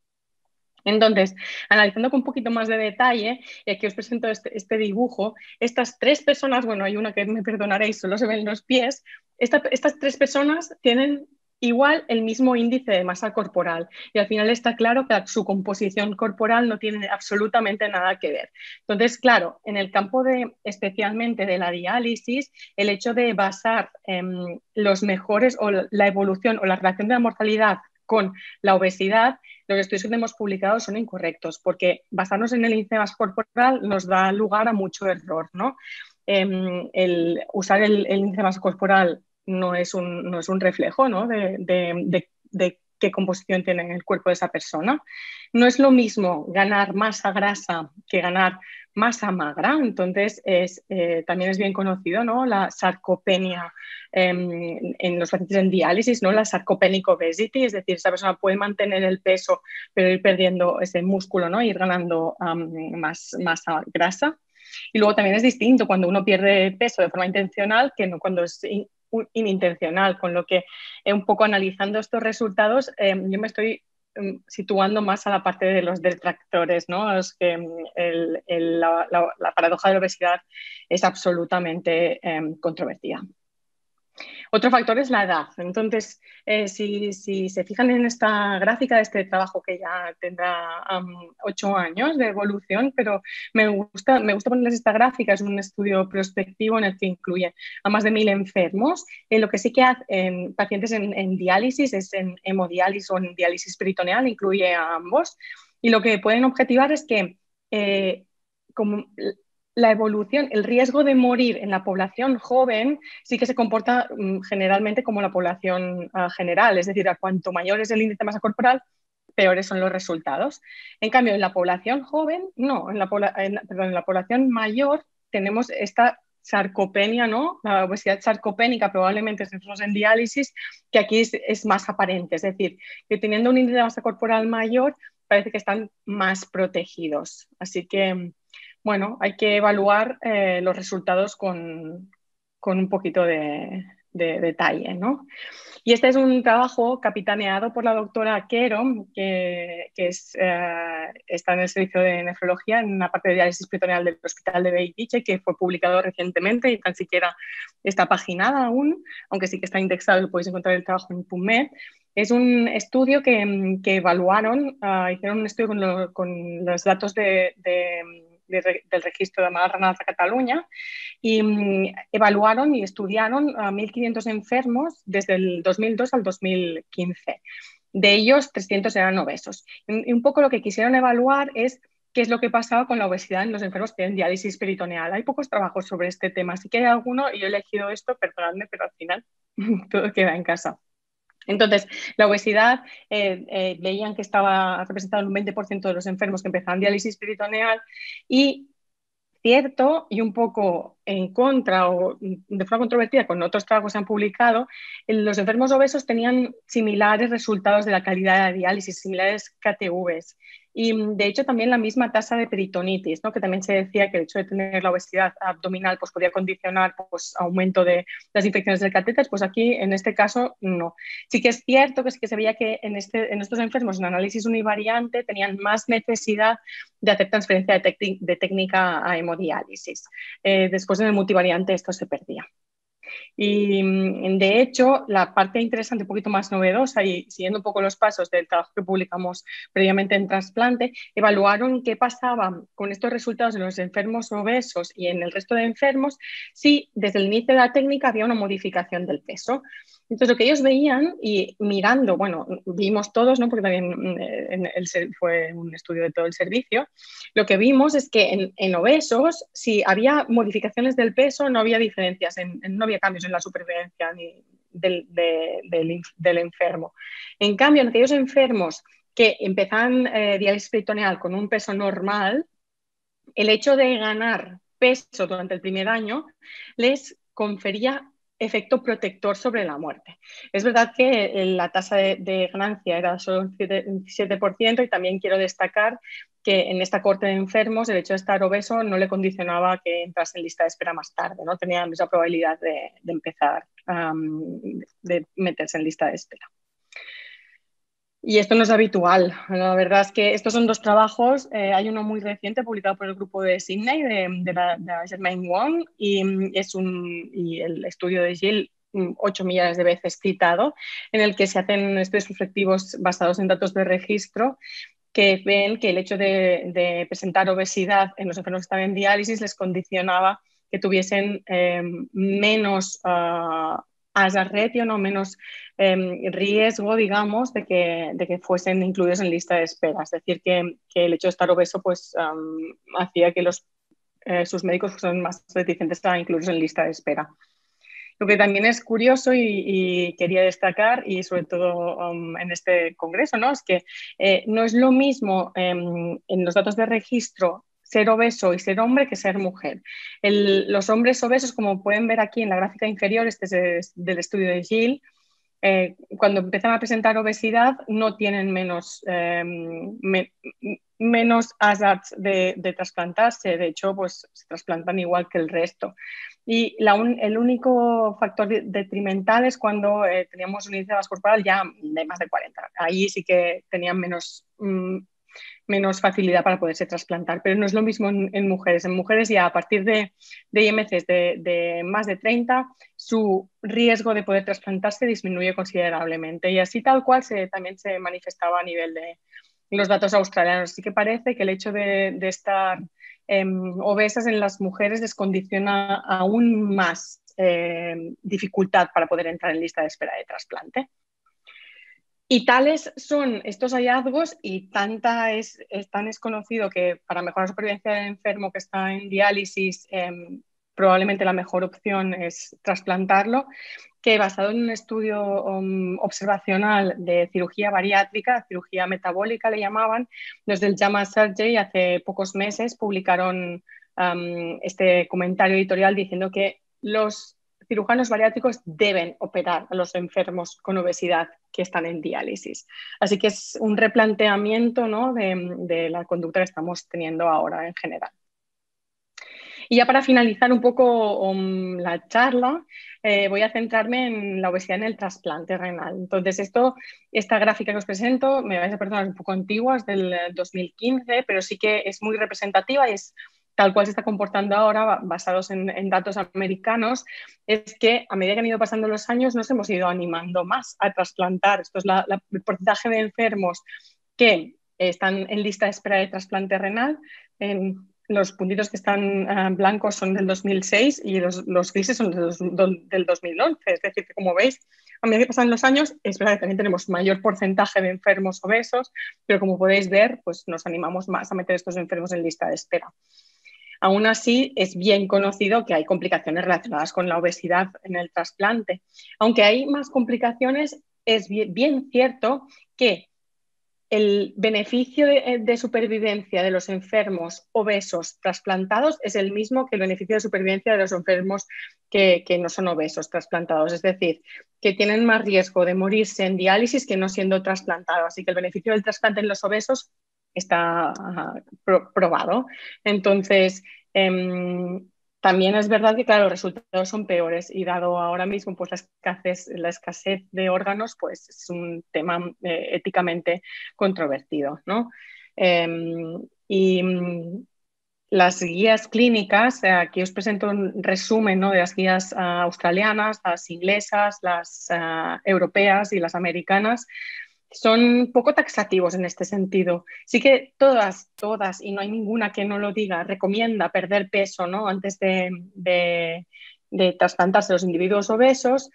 Entonces, analizando con un poquito más de detalle, aquí os presento este dibujo. Estas tres personas, bueno, hay una que me perdonaréis, solo se ven los pies. Estas tres personas tienen igual el mismo índice de masa corporal y al final está claro que su composición corporal no tiene absolutamente nada que ver. Entonces, claro, en el campo especialmente de la diálisis, el hecho de basar los mejores o la evolución o la relación de la mortalidad con la obesidad, los estudios que hemos publicado son incorrectos porque basarnos en el índice de masa corporal nos da lugar a mucho error, ¿no? El usar el índice de masa corporal no es un reflejo, ¿no? de qué composición tiene el cuerpo de esa persona. No es lo mismo ganar masa grasa que ganar masa magra, entonces también es bien conocido, ¿no? La sarcopenia en los pacientes en diálisis, ¿no? La sarcopenic obesity, es decir, esa persona puede mantener el peso pero ir perdiendo ese músculo, ¿no? Ir ganando más masa grasa. Y luego también es distinto cuando uno pierde peso de forma intencional que no cuando es inintencional, con lo que un poco analizando estos resultados yo me estoy situando más a la parte de los detractores, ¿no? Es que la paradoja de la obesidad es absolutamente controvertida. Otro factor es la edad. Entonces, si se fijan en esta gráfica de este trabajo que ya tendrá 8 años de evolución, pero me gusta ponerles esta gráfica, es un estudio prospectivo en el que incluye a más de 1000 enfermos. Lo que sí que hacen pacientes en diálisis es en hemodiálisis o en diálisis peritoneal, incluye a ambos. Y lo que pueden objetivar es que como la evolución, el riesgo de morir en la población joven sí que se comporta generalmente como la población general, es decir, a cuanto mayor es el índice de masa corporal, peores son los resultados. En cambio, en la población joven, no, en la población mayor tenemos esta sarcopenia, ¿no? La obesidad sarcopénica probablemente estemos en diálisis, que aquí es más aparente, es decir, que teniendo un índice de masa corporal mayor parece que están más protegidos. Así que bueno, hay que evaluar los resultados con un poquito de detalle, ¿no? Y este es un trabajo capitaneado por la doctora Quero, que está en el servicio de nefrología en una parte de diálisis peritoneal del Hospital de Bellvitge, que fue publicado recientemente y tan siquiera está paginada aún, aunque sí que está indexado y podéis encontrar el trabajo en PubMed. Es un estudio que evaluaron, hicieron un estudio con los datos del registro de malas renales de Cataluña y evaluaron y estudiaron a 1.500 enfermos desde el 2002 al 2015. De ellos, 300 eran obesos. Y un poco lo que quisieron evaluar es qué es lo que pasaba con la obesidad en los enfermos que tienen diálisis peritoneal. Hay pocos trabajos sobre este tema, sí que hay alguno y yo he elegido esto, perdonadme, pero al final todo queda en casa. Entonces, la obesidad veían que estaba representada en un 20% de los enfermos que empezaban diálisis peritoneal y cierto y un poco en contra o de forma controvertida con otros trabajos que se han publicado, los enfermos obesos tenían similares resultados de la calidad de la diálisis, similares KTVs. Y de hecho también la misma tasa de peritonitis, ¿no? Que también se decía que el hecho de tener la obesidad abdominal pues, podía condicionar pues, aumento de las infecciones del catéter, pues aquí en este caso no. Sí que es cierto que sí que se veía que en estos enfermos en análisis univariante tenían más necesidad de hacer transferencia de técnica a hemodiálisis. Después en el multivariante esto se perdía. Y de hecho, la parte interesante, un poquito más novedosa y siguiendo un poco los pasos del trabajo que publicamos previamente en trasplante, evaluaron qué pasaba con estos resultados en los enfermos obesos y en el resto de enfermos si desde el inicio de la técnica había una modificación del peso. Entonces, lo que ellos veían y mirando, bueno, vimos todos, ¿no? Porque también fue un estudio de todo el servicio, lo que vimos es que en obesos, si había modificaciones del peso, no había diferencias, no había cambios en la supervivencia ni del enfermo. En cambio, en aquellos enfermos que empezaban diálisis peritoneal con un peso normal, el hecho de ganar peso durante el primer año les confería efecto protector sobre la muerte. Es verdad que la tasa de ganancia era solo un 7% y también quiero destacar que en esta cohorte de enfermos el hecho de estar obeso no le condicionaba que entrase en lista de espera más tarde, ¿no? Tenía la misma probabilidad de empezar, de meterse en lista de espera. Y esto no es habitual. La verdad es que estos son dos trabajos. Hay uno muy reciente publicado por el grupo de Sydney, de Germaine Wong, y el estudio de Gill, 8 millones de veces citado, en el que se hacen estudios prospectivos basados en datos de registro que ven que el hecho de presentar obesidad en los enfermos que están en diálisis les condicionaba que tuviesen menos hazard ratio, ¿no? Menos riesgo, digamos, de que fuesen incluidos en lista de espera. Es decir, que el hecho de estar obeso pues, hacía que sus médicos fueran más reticentes a incluirlos en lista de espera. Lo que también es curioso y quería destacar, y sobre todo en este congreso, ¿no? Es que no es lo mismo en los datos de registro ser obeso y ser hombre que ser mujer. Los hombres obesos, como pueden ver aquí en la gráfica inferior, este es del estudio de Gill, cuando empiezan a presentar obesidad no tienen menos hazards de trasplantarse, de hecho pues se trasplantan igual que el resto. Y el único factor detrimental es cuando teníamos un índice de masa corporal ya de más de 40. Ahí sí que tenían menos facilidad para poderse trasplantar, pero no es lo mismo en mujeres. En mujeres ya a partir de IMCs de más de 30, su riesgo de poder trasplantarse disminuye considerablemente y así tal cual también se manifestaba a nivel de los datos australianos. Así que parece que el hecho de estar obesas en las mujeres les condiciona aún más dificultad para poder entrar en lista de espera de trasplante. Y tales son estos hallazgos y tan es conocido que para mejorar la supervivencia del enfermo que está en diálisis, probablemente la mejor opción es trasplantarlo, que basado en un estudio observacional de cirugía bariátrica, cirugía metabólica le llamaban, los del JAMA Surgery hace pocos meses publicaron este comentario editorial diciendo que los cirujanos bariátricos deben operar a los enfermos con obesidad que están en diálisis. Así que es un replanteamiento, ¿no? de la conducta que estamos teniendo ahora en general. Y ya para finalizar un poco la charla, voy a centrarme en la obesidad en el trasplante renal. Entonces, esta gráfica que os presento, me vais a perdonar, es un poco antigua, es del 2015, pero sí que es muy representativa y es tal cual se está comportando ahora, basados en datos americanos, es que a medida que han ido pasando los años nos hemos ido animando más a trasplantar. Esto es el porcentaje de enfermos que están en lista de espera de trasplante renal. los puntitos que están blancos son del 2006 y los grises son del 2011. Es decir, que como veis, a medida que pasan los años, es verdad que también tenemos mayor porcentaje de enfermos obesos, pero como podéis ver, pues nos animamos más a meter estos enfermos en lista de espera. Aún así, es bien conocido que hay complicaciones relacionadas con la obesidad en el trasplante. Aunque hay más complicaciones, es bien cierto que el beneficio de supervivencia de los enfermos obesos trasplantados es el mismo que el beneficio de supervivencia de los enfermos que no son obesos trasplantados. Es decir, que tienen más riesgo de morirse en diálisis que no siendo trasplantados. Así que el beneficio del trasplante en los obesos está probado. Entonces, también es verdad que, claro, los resultados son peores y dado ahora mismo pues, la escasez de órganos, pues es un tema éticamente controvertido, ¿no? Las guías clínicas, aquí os presento un resumen, ¿no?, de las guías australianas, las inglesas, las europeas y las americanas. Son poco taxativos en este sentido. Sí que todas, y no hay ninguna que no lo diga, recomienda perder peso, ¿no?, antes de trasplantarse los individuos obesos,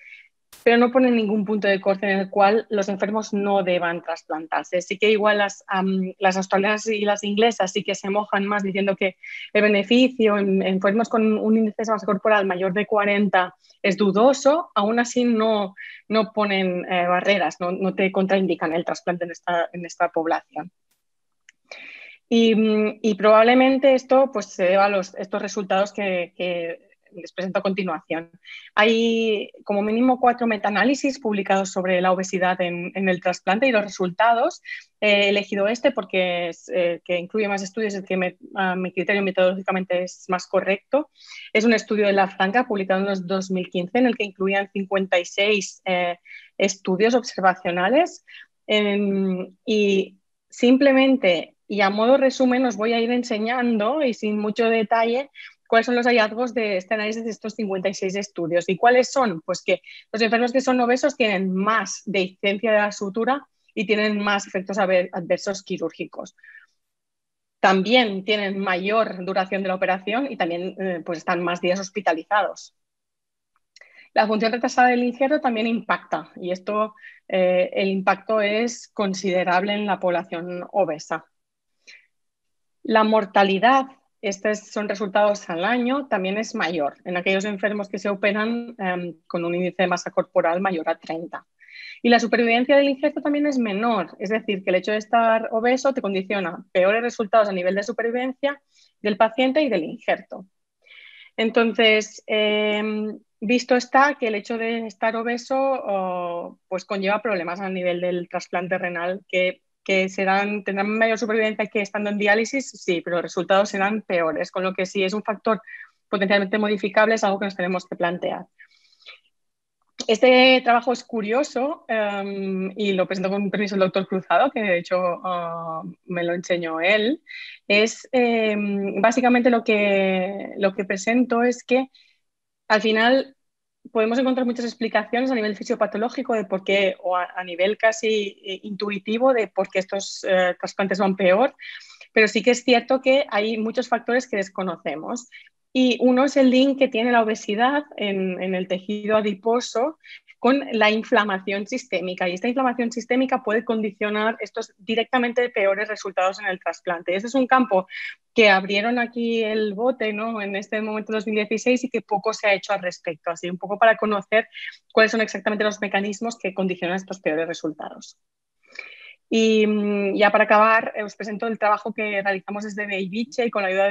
pero no ponen ningún punto de corte en el cual los enfermos no deban trasplantarse. Sí que igual las australianas y las inglesas sí que se mojan más diciendo que el beneficio en enfermos con un índice de masa corporal mayor de 40 es dudoso, aún así no ponen barreras, no te contraindican el trasplante en esta población. Y probablemente esto pues, se deba a estos resultados que les presento a continuación. Hay como mínimo 4 metaanálisis publicados sobre la obesidad en el trasplante y los resultados. He elegido este porque que incluye más estudios, el que a mi criterio metodológicamente es más correcto. Es un estudio de La Franca publicado en 2015 en el que incluían 56 estudios observacionales y simplemente y a modo resumen os voy a ir enseñando y sin mucho detalle cuáles son los hallazgos de este análisis de estos 56 estudios. ¿Y cuáles son? Pues que los enfermos que son obesos tienen más dehiscencia de la sutura y tienen más efectos adversos quirúrgicos. También tienen mayor duración de la operación y también pues están más días hospitalizados. La función retrasada del injerto también impacta y esto, el impacto es considerable en la población obesa. La mortalidad, estos son resultados al año, también es mayor en aquellos enfermos que se operan con un índice de masa corporal mayor a 30. Y la supervivencia del injerto también es menor, es decir, que el hecho de estar obeso te condiciona peores resultados a nivel de supervivencia del paciente y del injerto. Entonces, visto está que el hecho de estar obeso pues conlleva problemas a nivel del trasplante renal que tendrán mayor supervivencia que estando en diálisis, sí, pero los resultados serán peores, con lo que sí es un factor potencialmente modificable, es algo que nos tenemos que plantear. Este trabajo es curioso y lo presento con permiso del doctor Cruzado, que de hecho me lo enseñó él. Es básicamente lo que presento es que al final podemos encontrar muchas explicaciones a nivel fisiopatológico de por qué, o a nivel casi intuitivo de por qué estos trasplantes van peor, pero sí que es cierto que hay muchos factores que desconocemos. Y uno es el link que tiene la obesidad en el tejido adiposo con la inflamación sistémica. Y esta inflamación sistémica puede condicionar estos directamente peores resultados en el trasplante. Ese es un campo que abrieron aquí el bote, ¿no?, en este momento 2016 y que poco se ha hecho al respecto. Así un poco para conocer cuáles son exactamente los mecanismos que condicionan estos peores resultados. Y ya para acabar, os presento el trabajo que realizamos desde Bellvitge y con la ayuda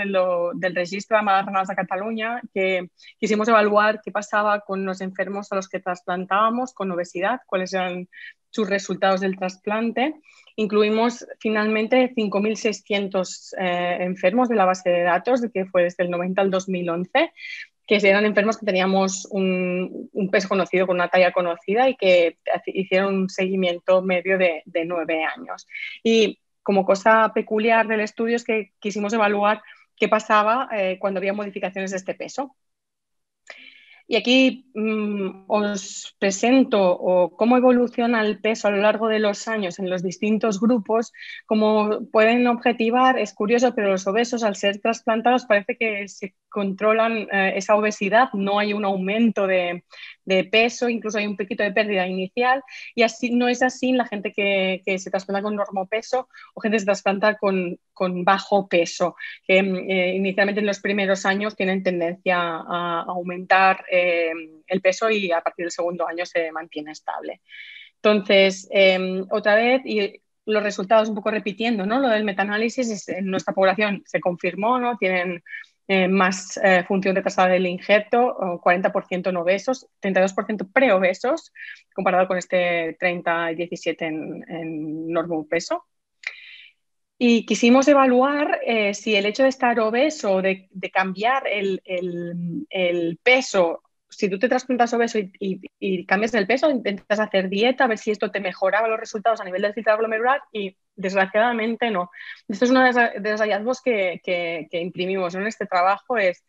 del Registro de Malalts Renals de Catalunya, que quisimos evaluar qué pasaba con los enfermos a los que trasplantábamos con obesidad, cuáles eran sus resultados del trasplante. Incluimos finalmente 5.600 enfermos de la base de datos, que fue desde el 90 al 2011, que eran enfermos que teníamos un peso conocido con una talla conocida y que hicieron un seguimiento medio de 9 años. Y como cosa peculiar del estudio es que quisimos evaluar qué pasaba cuando había modificaciones de este peso. Y aquí os presento cómo evoluciona el peso a lo largo de los años en los distintos grupos. Como pueden objetivar, es curioso, pero los obesos al ser trasplantados parece que se controlan esa obesidad, no hay un aumento de peso, incluso hay un poquito de pérdida inicial, y así no es así en la gente que se trasplanta con normopeso o gente que se trasplanta con bajo peso, que inicialmente en los primeros años tienen tendencia a aumentar el peso y a partir del segundo año se mantiene estable. Entonces, otra vez, y los resultados un poco repitiendo, ¿no? Lo del metaanálisis en nuestra población se confirmó, ¿no? Tienen más función retrasada del injerto, 40% en obesos, 32% preobesos, comparado con este 30 y 17 en normopeso. Y quisimos evaluar si el hecho de estar obeso, de cambiar el peso, si tú te trasplantas obeso y cambias el peso, intentas hacer dieta, a ver si esto te mejoraba los resultados a nivel del filtrado glomerular, y desgraciadamente no. Esto es uno de los hallazgos que imprimimos en este trabajo, es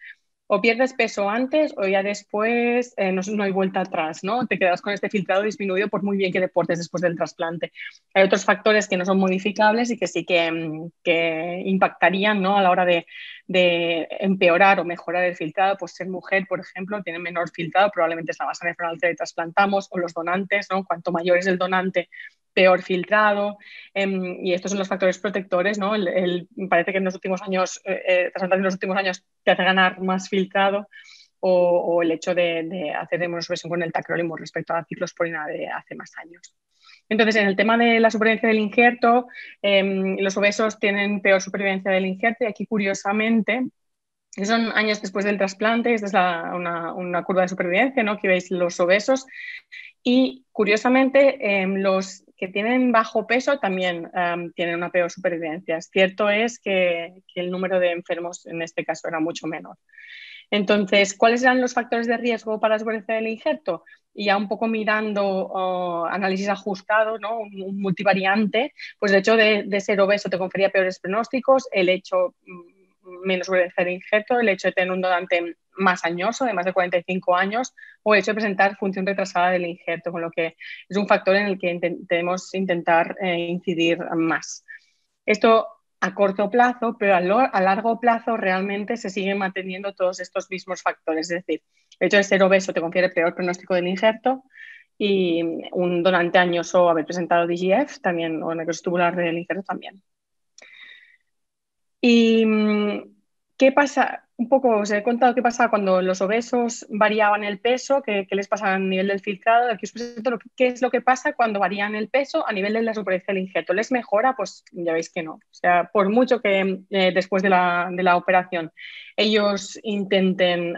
o pierdes peso antes o ya después no hay vuelta atrás, ¿no? Te quedas con este filtrado disminuido por muy bien que deportes después del trasplante. Hay otros factores que no son modificables y que sí que impactarían, ¿no? A la hora de empeorar o mejorar el filtrado. Pues ser mujer, por ejemplo, tiene menor filtrado, probablemente es la masa nefronal que le trasplantamos, o los donantes, ¿no? Cuanto mayor es el donante, peor filtrado, y estos son los factores protectores, ¿no? Parece que en los últimos años, trasplantar en los últimos años te hace ganar más filtrado, o el hecho de hacer inmunosupresión con el tacrolimus respecto a la ciclosporina de hace más años. Entonces, en el tema de la supervivencia del injerto, los obesos tienen peor supervivencia del injerto, y aquí, curiosamente, son años después del trasplante. Esta es una curva de supervivencia, ¿no? Aquí veis los obesos, y curiosamente los que tienen bajo peso también tienen una peor supervivencia. Cierto es que el número de enfermos en este caso era mucho menor. Entonces, ¿cuáles eran los factores de riesgo para la supervivencia del injerto? Y ya un poco mirando análisis ajustados, ¿no? Un multivariante, pues el hecho de ser obeso te confería peores pronósticos, el hecho menos supervivencia del injerto, el hecho de tener un donante más añoso, de más de 45 años, o el hecho de presentar función retrasada del injerto, con lo que es un factor en el que debemos intentar incidir más. Esto a corto plazo, pero a largo plazo realmente se siguen manteniendo todos estos mismos factores. Es decir, el hecho de ser obeso te confiere peor pronóstico del injerto, y un donante añoso o haber presentado DGF también, o necrosis tubular del injerto también. ¿Y qué pasa? Un poco os he contado qué pasaba cuando los obesos variaban el peso, qué les pasaba a nivel del filtrado. Aquí os presento qué es lo que pasa cuando varían el peso a nivel de la supervivencia del injerto. ¿Les mejora? Pues ya veis que no. O sea, por mucho que después de la operación ellos intenten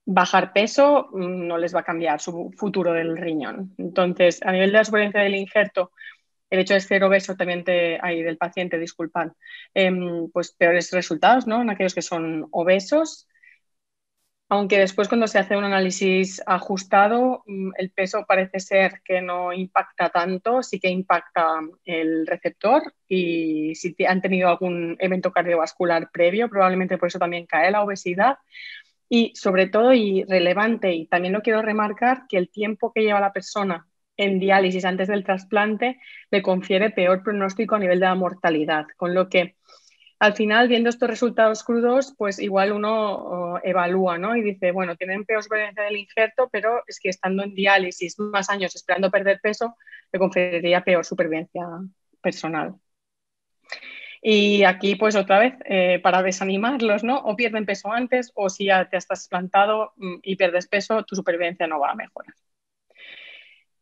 bajar peso, no les va a cambiar su futuro del riñón. Entonces, a nivel de la supervivencia del injerto, el hecho de ser obeso también del paciente, disculpad, pues peores resultados, ¿no? En aquellos que son obesos. Aunque después, cuando se hace un análisis ajustado, el peso parece ser que no impacta tanto, sí que impacta el receptor, y si han tenido algún evento cardiovascular previo, probablemente por eso también cae la obesidad. Y sobre todo, y relevante, y también lo quiero remarcar, que el tiempo que lleva la persona en diálisis antes del trasplante le confiere peor pronóstico a nivel de la mortalidad, con lo que al final, viendo estos resultados crudos, pues igual uno evalúa, ¿no? Y dice, bueno, tienen peor supervivencia del injerto, pero es que estando en diálisis más años esperando perder peso, le conferiría peor supervivencia personal. Y aquí, pues otra vez, para desanimarlos, ¿no? O pierden peso antes, o si ya te has trasplantado y pierdes peso, tu supervivencia no va a mejorar.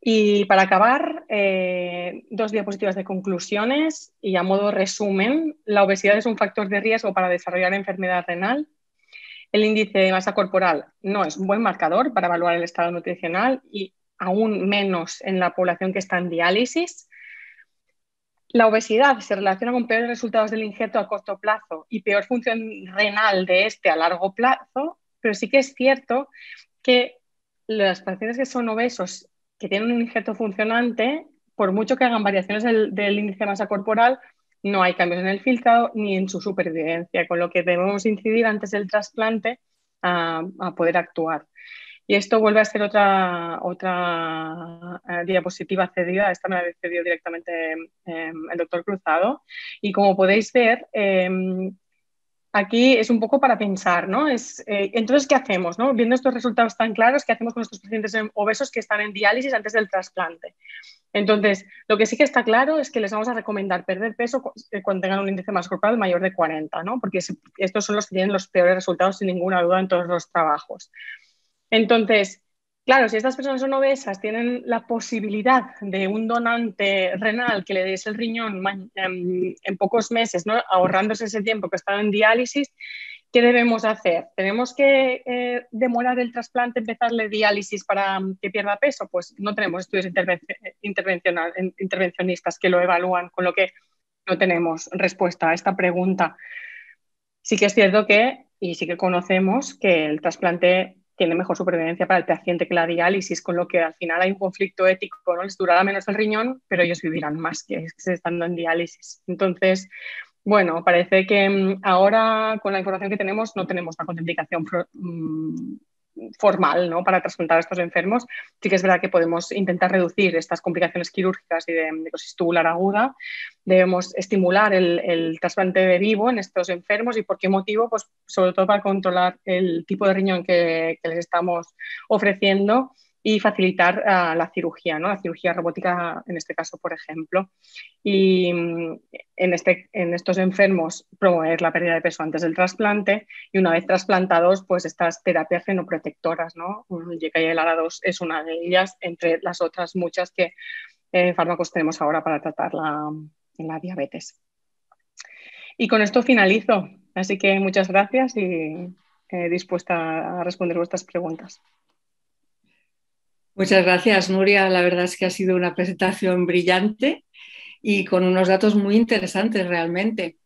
Y para acabar, 2 diapositivas de conclusiones, y a modo resumen: la obesidad es un factor de riesgo para desarrollar enfermedad renal. El índice de masa corporal no es un buen marcador para evaluar el estado nutricional, y aún menos en la población que está en diálisis. La obesidad se relaciona con peores resultados del injerto a corto plazo y peor función renal de este a largo plazo, pero sí que es cierto que los pacientes que son obesos, que tienen un injerto funcionante, por mucho que hagan variaciones del índice de masa corporal, no hay cambios en el filtrado ni en su supervivencia, con lo que debemos incidir antes del trasplante a poder actuar. Y esto vuelve a ser otra diapositiva cedida. Esta me la ha cedido directamente el doctor Cruzado. Y como podéis ver, aquí es un poco para pensar, ¿no? Entonces, ¿qué hacemos, no? Viendo estos resultados tan claros, ¿qué hacemos con estos pacientes obesos que están en diálisis antes del trasplante? Entonces, lo que sí que está claro es que les vamos a recomendar perder peso cuando tengan un índice masa corporal mayor de 40, ¿no? Porque estos son los que tienen los peores resultados, sin ninguna duda, en todos los trabajos. Entonces, claro, si estas personas son obesas, tienen la posibilidad de un donante renal que le des el riñón en pocos meses, ¿no? Ahorrándose ese tiempo que están en diálisis, ¿qué debemos hacer? ¿Tenemos que demorar el trasplante, empezarle diálisis para que pierda peso? Pues no tenemos estudios intervencionistas que lo evalúan, con lo que no tenemos respuesta a esta pregunta. Sí que es cierto y sí que conocemos que el trasplante tiene mejor supervivencia para el paciente que la diálisis, con lo que al final hay un conflicto ético, ¿no? Les durará menos el riñón, pero ellos vivirán más que estando en diálisis. Entonces, bueno, parece que ahora con la información que tenemos no tenemos una contraindicación formal, ¿no? Para trasplantar a estos enfermos. Sí que es verdad que podemos intentar reducir estas complicaciones quirúrgicas y de necrosis tubular aguda. Debemos estimular el trasplante de vivo en estos enfermos. ¿Y por qué motivo? Pues sobre todo para controlar el tipo de riñón que les estamos ofreciendo y facilitar la cirugía, ¿no? La cirugía robótica en este caso, por ejemplo. Y en estos enfermos promover la pérdida de peso antes del trasplante, y una vez trasplantados, pues estas terapias genoprotectoras, ¿no? YKL-ARA2 es una de ellas, entre las otras muchas que fármacos tenemos ahora para tratar la diabetes. Y con esto finalizo, así que muchas gracias y dispuesta a responder vuestras preguntas. Muchas gracias, Nuria. La verdad es que ha sido una presentación brillante y con unos datos muy interesantes realmente.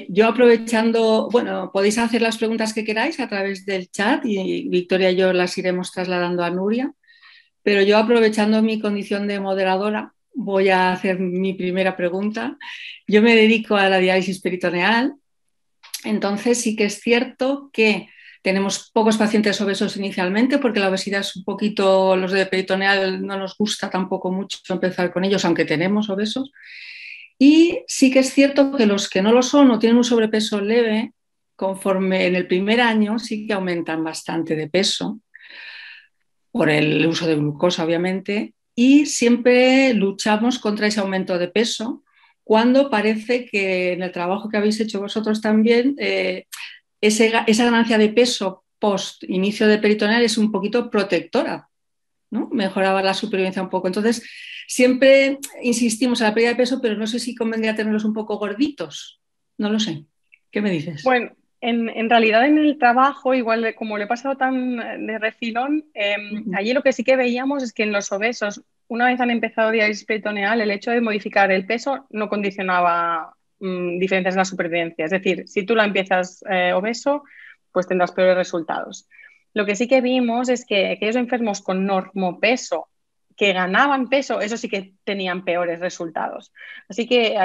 Yo aprovechando, bueno, podéis hacer las preguntas que queráis a través del chat y Victoria y yo las iremos trasladando a Nuria, pero yo aprovechando mi condición de moderadora voy a hacer mi primera pregunta. Yo me dedico a la diálisis peritoneal, entonces sí que es cierto que tenemos pocos pacientes obesos inicialmente porque la obesidad es un poquito, los de peritoneal no nos gusta tampoco mucho empezar con ellos, aunque tenemos obesos. Y sí que es cierto que los que no lo son o tienen un sobrepeso leve, conforme en el primer año sí que aumentan bastante de peso por el uso de glucosa, obviamente, y siempre luchamos contra ese aumento de peso cuando parece que en el trabajo que habéis hecho vosotros también esa ganancia de peso post inicio de peritoneal es un poquito protectora, ¿no? Mejoraba la supervivencia un poco. Entonces, siempre insistimos en la pérdida de peso, pero no sé si convendría tenerlos un poco gorditos. No lo sé. ¿Qué me dices? Bueno, en realidad en el trabajo, igual como le he pasado tan de refilón, allí lo que sí que veíamos es que en los obesos, una vez han empezado diálisis peritoneal, el hecho de modificar el peso no condicionaba diferencias en la supervivencia. Es decir, si tú la empiezas obeso, pues tendrás peores resultados. Lo que sí que vimos es que aquellos enfermos con normopeso que ganaban peso, eso sí que tenían peores resultados. Así que,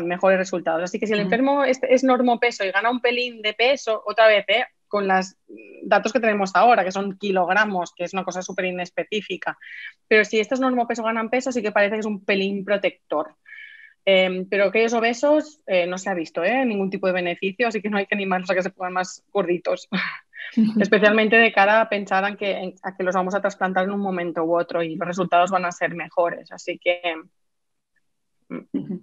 mejores resultados. Así que si el enfermo es normopeso y gana un pelín de peso, otra vez, con los datos que tenemos ahora, que son kilogramos, que es una cosa súper inespecífica, pero si estos normopeso ganan peso, sí que parece que es un pelín protector. Pero aquellos obesos no se ha visto ningún tipo de beneficio, así que no hay que animarlos a que se pongan más gorditos. Especialmente de cara a pensar a que los vamos a trasplantar en un momento u otro y los resultados van a ser mejores. Así que... Muy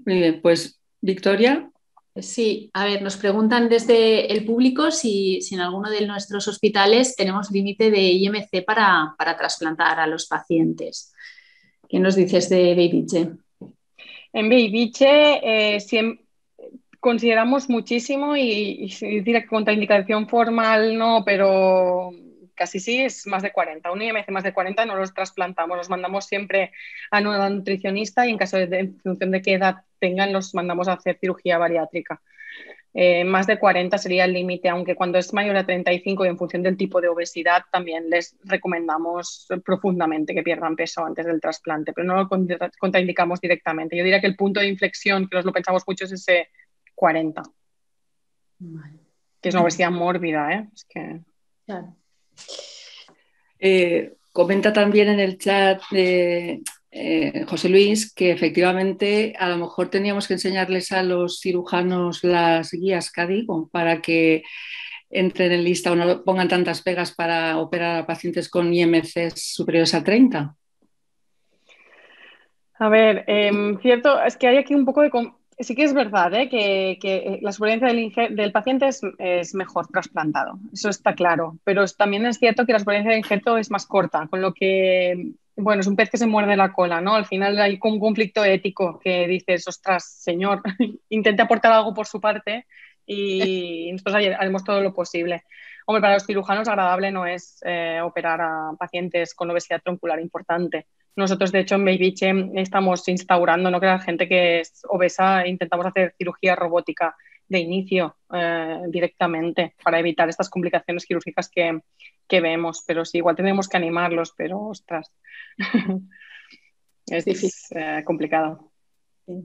bien, pues Victoria. Sí, a ver, nos preguntan desde el público si en alguno de nuestros hospitales tenemos límite de IMC para trasplantar a los pacientes. ¿Qué nos dices de Beibiche? En Beibiche consideramos muchísimo y decir que contraindicación formal no, pero casi sí, es más de 40. Un IMC más de 40 no los trasplantamos, los mandamos siempre a una nutricionista y en función de qué edad tengan los mandamos a hacer cirugía bariátrica. Más de 40 sería el límite, aunque cuando es mayor a 35 y en función del tipo de obesidad también les recomendamos profundamente que pierdan peso antes del trasplante, pero no lo contraindicamos directamente. Yo diría que el punto de inflexión, que nos lo pensamos mucho, es ese 40. Vale. que es una obesidad mórbida, ¿eh? Es que... Claro. Comenta también en el chat de José Luis que efectivamente a lo mejor teníamos que enseñarles a los cirujanos las guías CADIGO para que entren en lista o no pongan tantas pegas para operar a pacientes con IMCs superiores a 30. A ver, cierto, es que hay aquí un poco de... Sí que es verdad, que la supervivencia del paciente es mejor trasplantado, eso está claro, pero también es cierto que la supervivencia del injerto es más corta, con lo que, bueno, es un pez que se muerde la cola, ¿no? Al final hay un conflicto ético que dices, ostras, señor, intente aportar algo por su parte y nosotros haremos todo lo posible. Hombre, para los cirujanos agradable no es operar a pacientes con obesidad troncular importante. Nosotros, de hecho, en Baybiche estamos instaurando, ¿no?, que la gente que es obesa intentamos hacer cirugía robótica de inicio directamente para evitar estas complicaciones quirúrgicas que vemos. Pero sí, igual tenemos que animarlos, pero ostras, es difícil, complicado. Sí.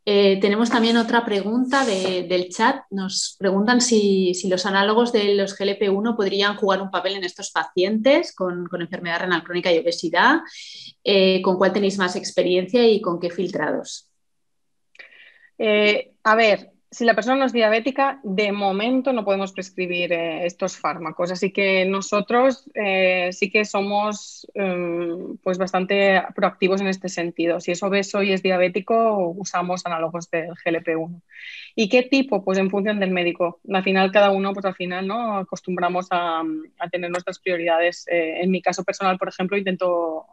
Tenemos también otra pregunta del chat. Nos preguntan si los análogos de los GLP-1 podrían jugar un papel en estos pacientes con enfermedad renal crónica y obesidad. ¿Con cuál tenéis más experiencia y con qué filtrados? A ver, si la persona no es diabética, de momento no podemos prescribir estos fármacos, así que nosotros sí que somos pues bastante proactivos en este sentido. Si es obeso y es diabético, usamos análogos del GLP-1. ¿Y qué tipo? Pues en función del médico. Al final, cada uno, pues al final, ¿no?, acostumbramos a tener nuestras prioridades. En mi caso personal, por ejemplo, intento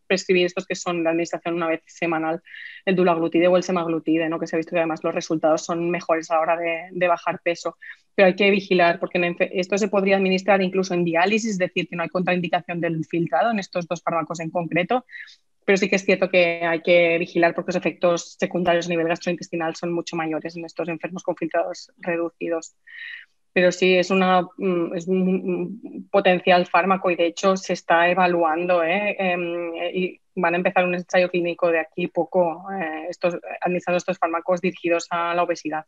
prescribir estos que son de administración una vez semanal, el dulaglutide o el semaglutide, ¿no?, que se ha visto que además los resultados son mejores a la hora de bajar peso. Pero hay que vigilar porque esto se podría administrar incluso en diálisis, es decir, que no hay contraindicación del filtrado en estos dos fármacos en concreto. Pero sí que es cierto que hay que vigilar porque los efectos secundarios a nivel gastrointestinal son mucho mayores en estos enfermos con filtrados reducidos. Pero sí, es un potencial fármaco y de hecho se está evaluando, y van a empezar un ensayo clínico de aquí poco, administrando estos fármacos dirigidos a la obesidad.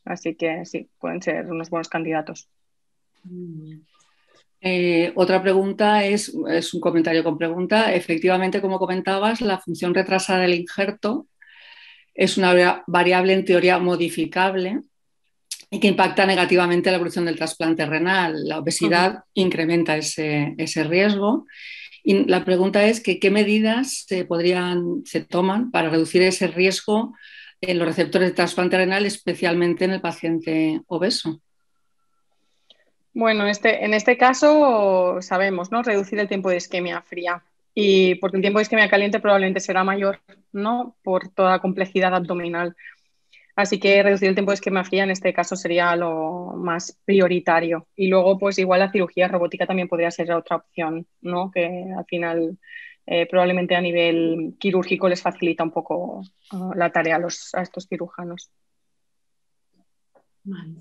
Así que sí, pueden ser unos buenos candidatos. Otra pregunta es un comentario con pregunta. Efectivamente, como comentabas, la función retrasada del injerto es una variable en teoría modificable y que impacta negativamente la evolución del trasplante renal. La obesidad incrementa ese riesgo. Y la pregunta es que, ¿qué medidas se toman para reducir ese riesgo en los receptores de trasplante renal, especialmente en el paciente obeso? Bueno, en este caso sabemos, ¿no?, reducir el tiempo de isquemia fría, y porque el tiempo de isquemia caliente probablemente será mayor, ¿no?, por toda la complejidad abdominal. Así que reducir el tiempo de isquemia fría en este caso sería lo más prioritario. Y luego, pues igual la cirugía robótica también podría ser otra opción, ¿no?, que al final probablemente a nivel quirúrgico les facilita un poco la tarea a estos cirujanos. Vale.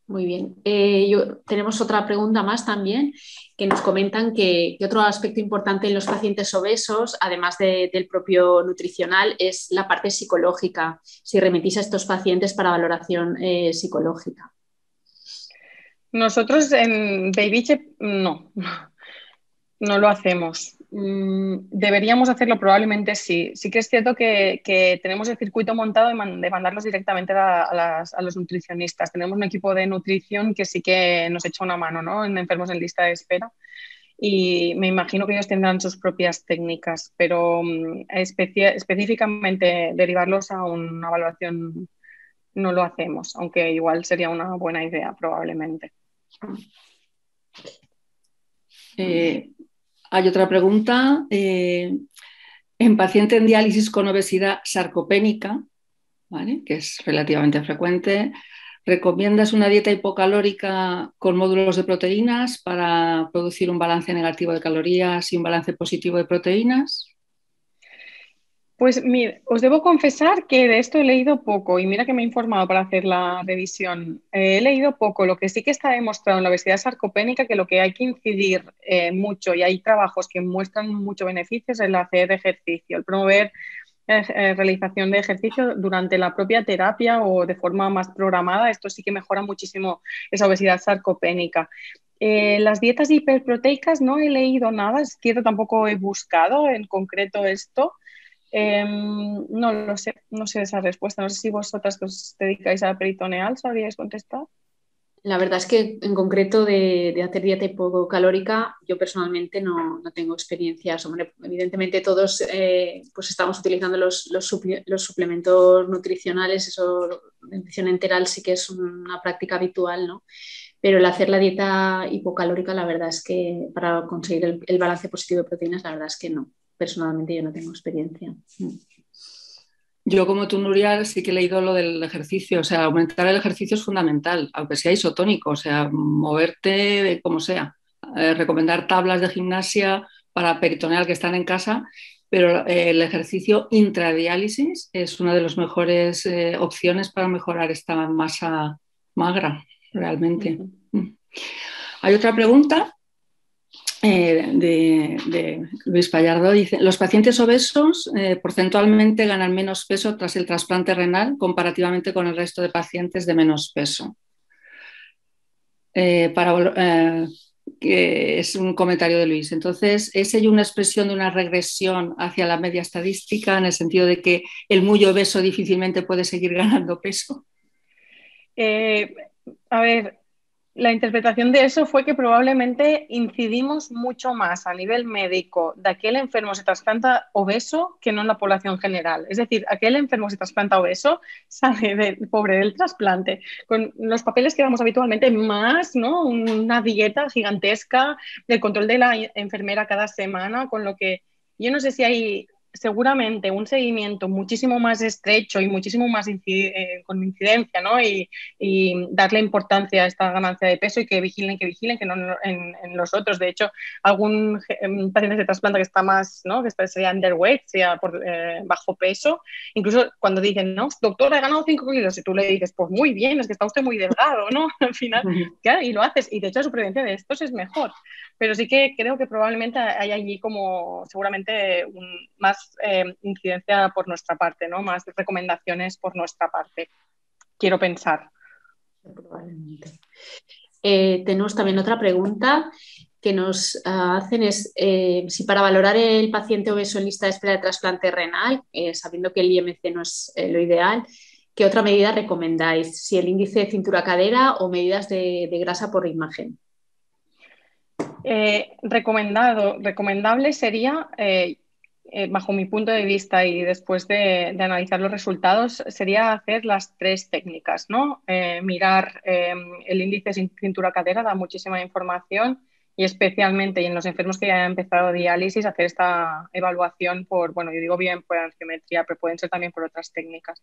Muy bien. Tenemos otra pregunta más también, que nos comentan que otro aspecto importante en los pacientes obesos, además del propio nutricional, es la parte psicológica. Si remitís a estos pacientes para valoración psicológica. Nosotros en Baybiche no lo hacemos. Deberíamos hacerlo probablemente sí. Sí que es cierto que tenemos el circuito montado de mandarlos directamente a los nutricionistas. Tenemos un equipo de nutrición que sí que nos echa una mano, ¿no?, en enfermos en lista de espera. Y me imagino que ellos tendrán sus propias técnicas, pero específicamente derivarlos a una evaluación no lo hacemos, aunque igual sería una buena idea probablemente. Hay otra pregunta. En paciente en diálisis con obesidad sarcopénica, ¿vale?, que es relativamente frecuente, ¿recomiendas una dieta hipocalórica con módulos de proteínas para producir un balance negativo de calorías y un balance positivo de proteínas? Pues mira, os debo confesar que de esto he leído poco y mira que me he informado para hacer la revisión. He leído poco. Lo que sí que está demostrado en la obesidad sarcopénica, que lo que hay que incidir mucho, y hay trabajos que muestran mucho beneficios, es el hacer ejercicio, el promover realización de ejercicio durante la propia terapia o de forma más programada. Esto sí que mejora muchísimo esa obesidad sarcopénica. Las dietas hiperproteicas no he leído nada, es cierto, tampoco he buscado en concreto esto. No lo sé, no sé esa respuesta. No sé si vosotras que os dedicáis a peritoneal sabríais contestar. La verdad es que en concreto de hacer dieta hipocalórica, yo personalmente no tengo experiencia. Evidentemente todos pues estamos utilizando los suplementos nutricionales, eso de nutrición enteral sí que es una práctica habitual, ¿no? Pero el hacer la dieta hipocalórica, la verdad es que para conseguir el balance positivo de proteínas, la verdad es que no. Personalmente yo no tengo experiencia. Yo, como tú, Nuria, sí que he leído lo del ejercicio. O sea, aumentar el ejercicio es fundamental, aunque sea isotónico, o sea, moverte como sea. Recomendar tablas de gimnasia para peritoneal que están en casa, pero el ejercicio intradiálisis es una de las mejores opciones para mejorar esta masa magra, realmente. Hay otra pregunta de Luis Pallardo. Dice: los pacientes obesos porcentualmente ganan menos peso tras el trasplante renal comparativamente con el resto de pacientes de menos peso. Que es un comentario de Luis. Entonces, ¿es ello una expresión de una regresión hacia la media estadística, en el sentido de que el muy obeso difícilmente puede seguir ganando peso? A ver, la interpretación de eso fue que probablemente incidimos mucho más a nivel médico de aquel enfermo se trasplanta obeso que no en la población general. Es decir, aquel enfermo se trasplanta obeso sale pobre del trasplante con los papeles que vamos habitualmente, más, ¿no?, una dieta gigantesca, el control de la enfermera cada semana, con lo que yo no sé si hay seguramente un seguimiento muchísimo más estrecho y muchísimo más con incidencia, ¿no? Y darle importancia a esta ganancia de peso y que vigilen, que no en los otros. De hecho, algún paciente se trasplanta que está más, ¿no?, que sería underweight, sea por bajo peso, incluso cuando dicen, no, doctor, he ganado 5 kilos, y tú le dices, pues muy bien, es que está usted muy delgado, ¿no? Al final, claro, y lo haces, y de hecho la supervivencia de estos es mejor. Pero sí que creo que probablemente hay allí como seguramente más incidencia por nuestra parte, ¿no? Más recomendaciones por nuestra parte. Quiero pensar. Probablemente. Tenemos también otra pregunta que nos hacen, es si para valorar el paciente obeso en lista de espera de trasplante renal, sabiendo que el IMC no es lo ideal, ¿qué otra medida recomendáis? Si el índice de cintura-cadera o medidas de grasa por imagen. Recomendable sería, bajo mi punto de vista y después de analizar los resultados, sería hacer las 3 técnicas, ¿no? Mirar el índice de cintura-cadera, da muchísima información, y especialmente y en los enfermos que ya han empezado diálisis, hacer esta evaluación por, bueno, yo digo bien por angimetría, pero pueden ser también por otras técnicas.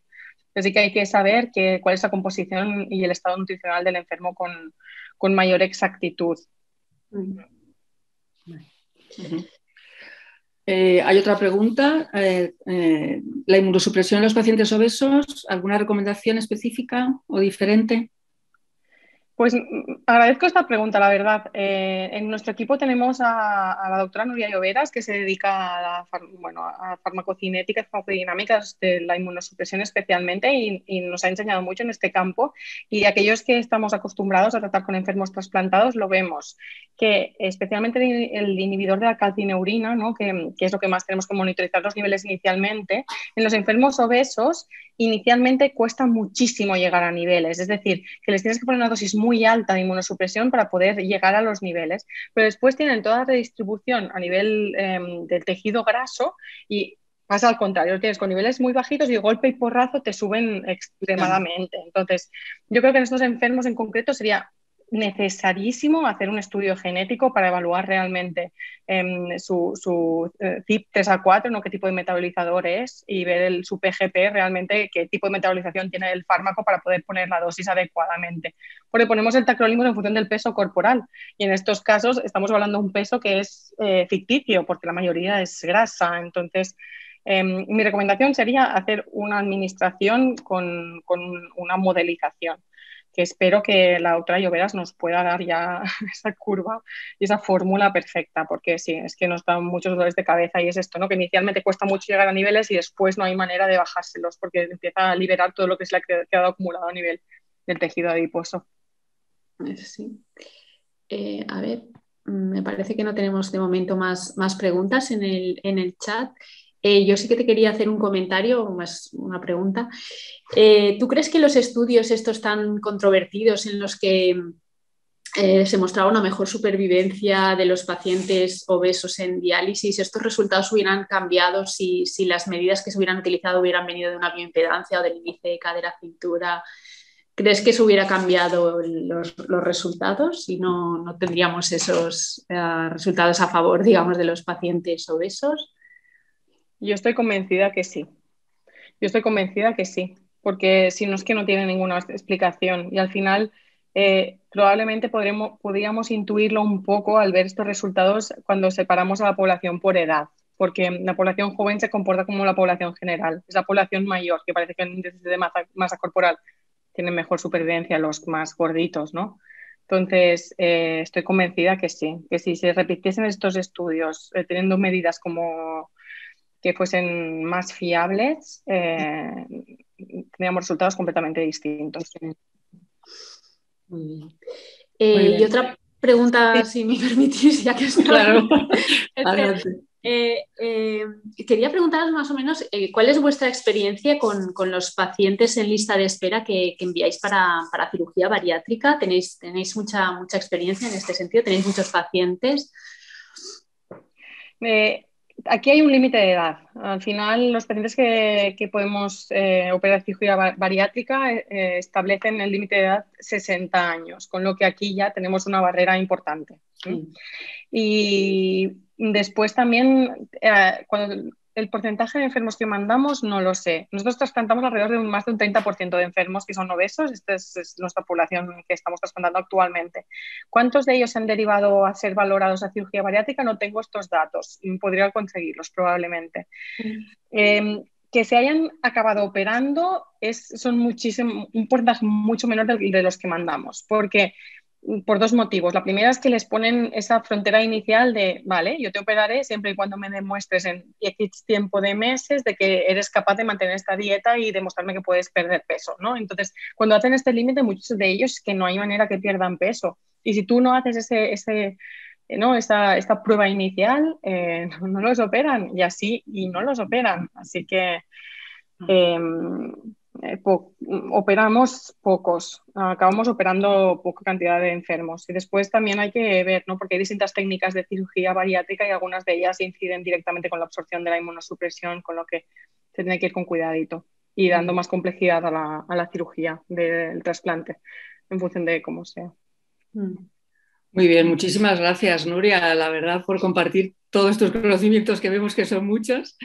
Así que hay que saber cuál es la composición y el estado nutricional del enfermo con mayor exactitud. Hay otra pregunta. ¿La inmunosupresión en los pacientes obesos, alguna recomendación específica o diferente? Pues agradezco esta pregunta, la verdad. En nuestro equipo tenemos a la doctora Nuria Lloveras, que se dedica a farmacocinética y farmacodinámicas de la inmunosupresión especialmente, y nos ha enseñado mucho en este campo. Y aquellos que estamos acostumbrados a tratar con enfermos trasplantados lo vemos, que especialmente el inhibidor de la calcineurina, ¿no?, que es lo que más tenemos que monitorizar los niveles inicialmente, en los enfermos obesos inicialmente cuesta muchísimo llegar a niveles. Es decir, que les tienes que poner una dosis muy alta de inmunosupresión para poder llegar a los niveles, pero después tienen toda la redistribución a nivel del tejido graso y pasa al contrario, tienes con niveles muy bajitos y de golpe y porrazo te suben extremadamente. Entonces, yo creo que en estos enfermos en concreto sería necesarísimo hacer un estudio genético para evaluar realmente su CYP3A4, ¿no?, qué tipo de metabolizador es, y ver su PGP realmente, qué tipo de metabolización tiene el fármaco para poder poner la dosis adecuadamente. Porque ponemos el tacrolimus en función del peso corporal, y en estos casos estamos hablando de un peso que es ficticio, porque la mayoría es grasa. Entonces, mi recomendación sería hacer una administración con una modelización. que espero que la doctora Lloveras nos pueda dar ya esa curva y esa fórmula perfecta, porque sí, es que nos dan muchos dolores de cabeza y es esto, ¿no? Que inicialmente cuesta mucho llegar a niveles y después no hay manera de bajárselos porque empieza a liberar todo lo que se le ha quedado acumulado a nivel del tejido adiposo. Sí. A ver, me parece que no tenemos de momento más preguntas en el chat. Yo sí que te quería hacer un comentario, más una pregunta. ¿Tú crees que los estudios estos tan controvertidos en los que se mostraba una mejor supervivencia de los pacientes obesos en diálisis, estos resultados hubieran cambiado si las medidas que se hubieran utilizado hubieran venido de una bioimpedancia o del índice de cadera-cintura? ¿Crees que se hubiera cambiado los resultados y no tendríamos esos resultados a favor, digamos, de los pacientes obesos? Yo estoy convencida que sí. Yo estoy convencida que sí, porque si no es que no tiene ninguna explicación y al final probablemente podríamos intuirlo un poco al ver estos resultados cuando separamos a la población por edad, porque la población joven se comporta como la población general, es la población mayor, que parece que en índice de masa corporal tienen mejor supervivencia los más gorditos, ¿no? Entonces, estoy convencida que sí, que si se repitiesen estos estudios teniendo medidas como que fuesen más fiables, teníamos resultados completamente distintos. Muy bien. Muy bien. Y otra pregunta, si me permitís, ya que está. Claro, adelante. Quería preguntaros más o menos cuál es vuestra experiencia con los pacientes en lista de espera que enviáis para cirugía bariátrica. ¿Tenéis mucha experiencia en este sentido? ¿Tenéis muchos pacientes? Aquí hay un límite de edad. Al final, los pacientes que podemos operar cirugía bariátrica establecen el límite de edad 60 años, con lo que aquí ya tenemos una barrera importante. Sí. Y después también, cuando el porcentaje de enfermos que mandamos, no lo sé. Nosotros trasplantamos alrededor de más de un 30% de enfermos que son obesos. Esta es nuestra población que estamos trasplantando actualmente. ¿Cuántos de ellos han derivado a ser valorados a cirugía bariátrica? No tengo estos datos. Podría conseguirlos probablemente. Que se hayan acabado operando son un porcentaje mucho menor de los que mandamos. Porque por dos motivos. La primera es que les ponen esa frontera inicial de, vale, yo te operaré siempre y cuando me demuestres en X tiempo de meses de que eres capaz de mantener esta dieta y demostrarme que puedes perder peso, ¿no? Entonces, cuando hacen este límite, muchos de ellos es que no hay manera que pierdan peso. Y si tú no haces esta prueba inicial, no los operan y no los operan. Así que operamos pocos, acabamos operando poca cantidad de enfermos. Y después también hay que ver, ¿no? Porque hay distintas técnicas de cirugía bariátrica y algunas de ellas inciden directamente con la absorción de la inmunosupresión, con lo que se tiene que ir con cuidadito y dando más complejidad a la cirugía del trasplante en función de cómo sea. Muy bien, muchísimas gracias, Nuria, la verdad, por compartir todos estos conocimientos que vemos que son muchos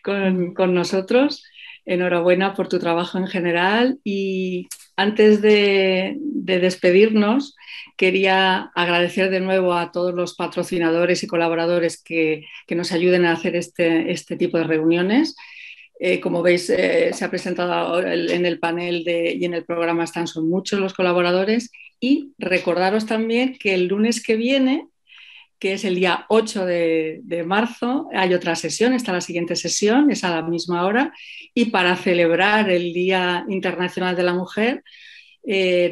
con nosotros. Enhorabuena por tu trabajo en general y antes de despedirnos quería agradecer de nuevo a todos los patrocinadores y colaboradores que nos ayuden a hacer este tipo de reuniones. Como veis, se ha presentado en el panel y en el programa son muchos los colaboradores y recordaros también que el lunes que viene, que es el día 8 de marzo, hay otra sesión, está la siguiente sesión, es a la misma hora, y para celebrar el Día Internacional de la Mujer,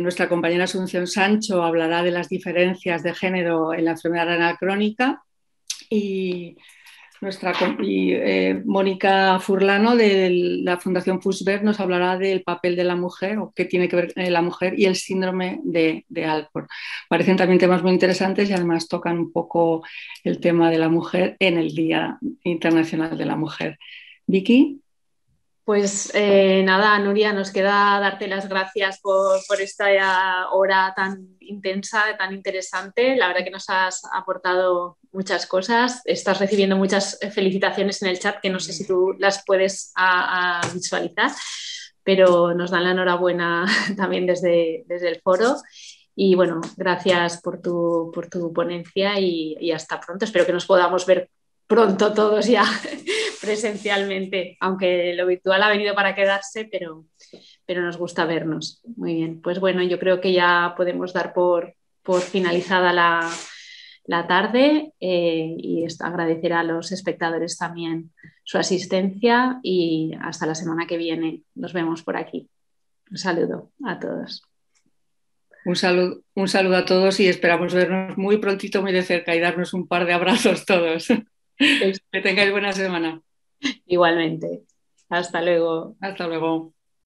nuestra compañera Asunción Sancho hablará de las diferencias de género en la enfermedad renal crónica y Mónica Furlano de la Fundación Puigverd nos hablará del papel de la mujer o qué tiene que ver la mujer y el síndrome de Alport. Parecen también temas muy interesantes y además tocan un poco el tema de la mujer en el Día Internacional de la Mujer. Vicky. Pues nada, Nuria, nos queda darte las gracias por esta hora tan intensa, tan interesante. La verdad que nos has aportado muchas cosas. Estás recibiendo muchas felicitaciones en el chat que no sé si tú las puedes visualizar, pero nos dan la enhorabuena también desde el foro. Y bueno, gracias por tu ponencia y hasta pronto. Espero que nos podamos ver pronto todos ya presencialmente, aunque lo virtual ha venido para quedarse, pero pero nos gusta vernos. Muy bien, pues bueno, yo creo que ya podemos dar por finalizada la tarde y agradecer a los espectadores también su asistencia y hasta la semana que viene. Nos vemos por aquí. Un saludo a todos. Un saludo a todos y esperamos vernos muy prontito, muy de cerca y darnos un par de abrazos todos. Que tengáis buena semana. Igualmente. Hasta luego. Hasta luego.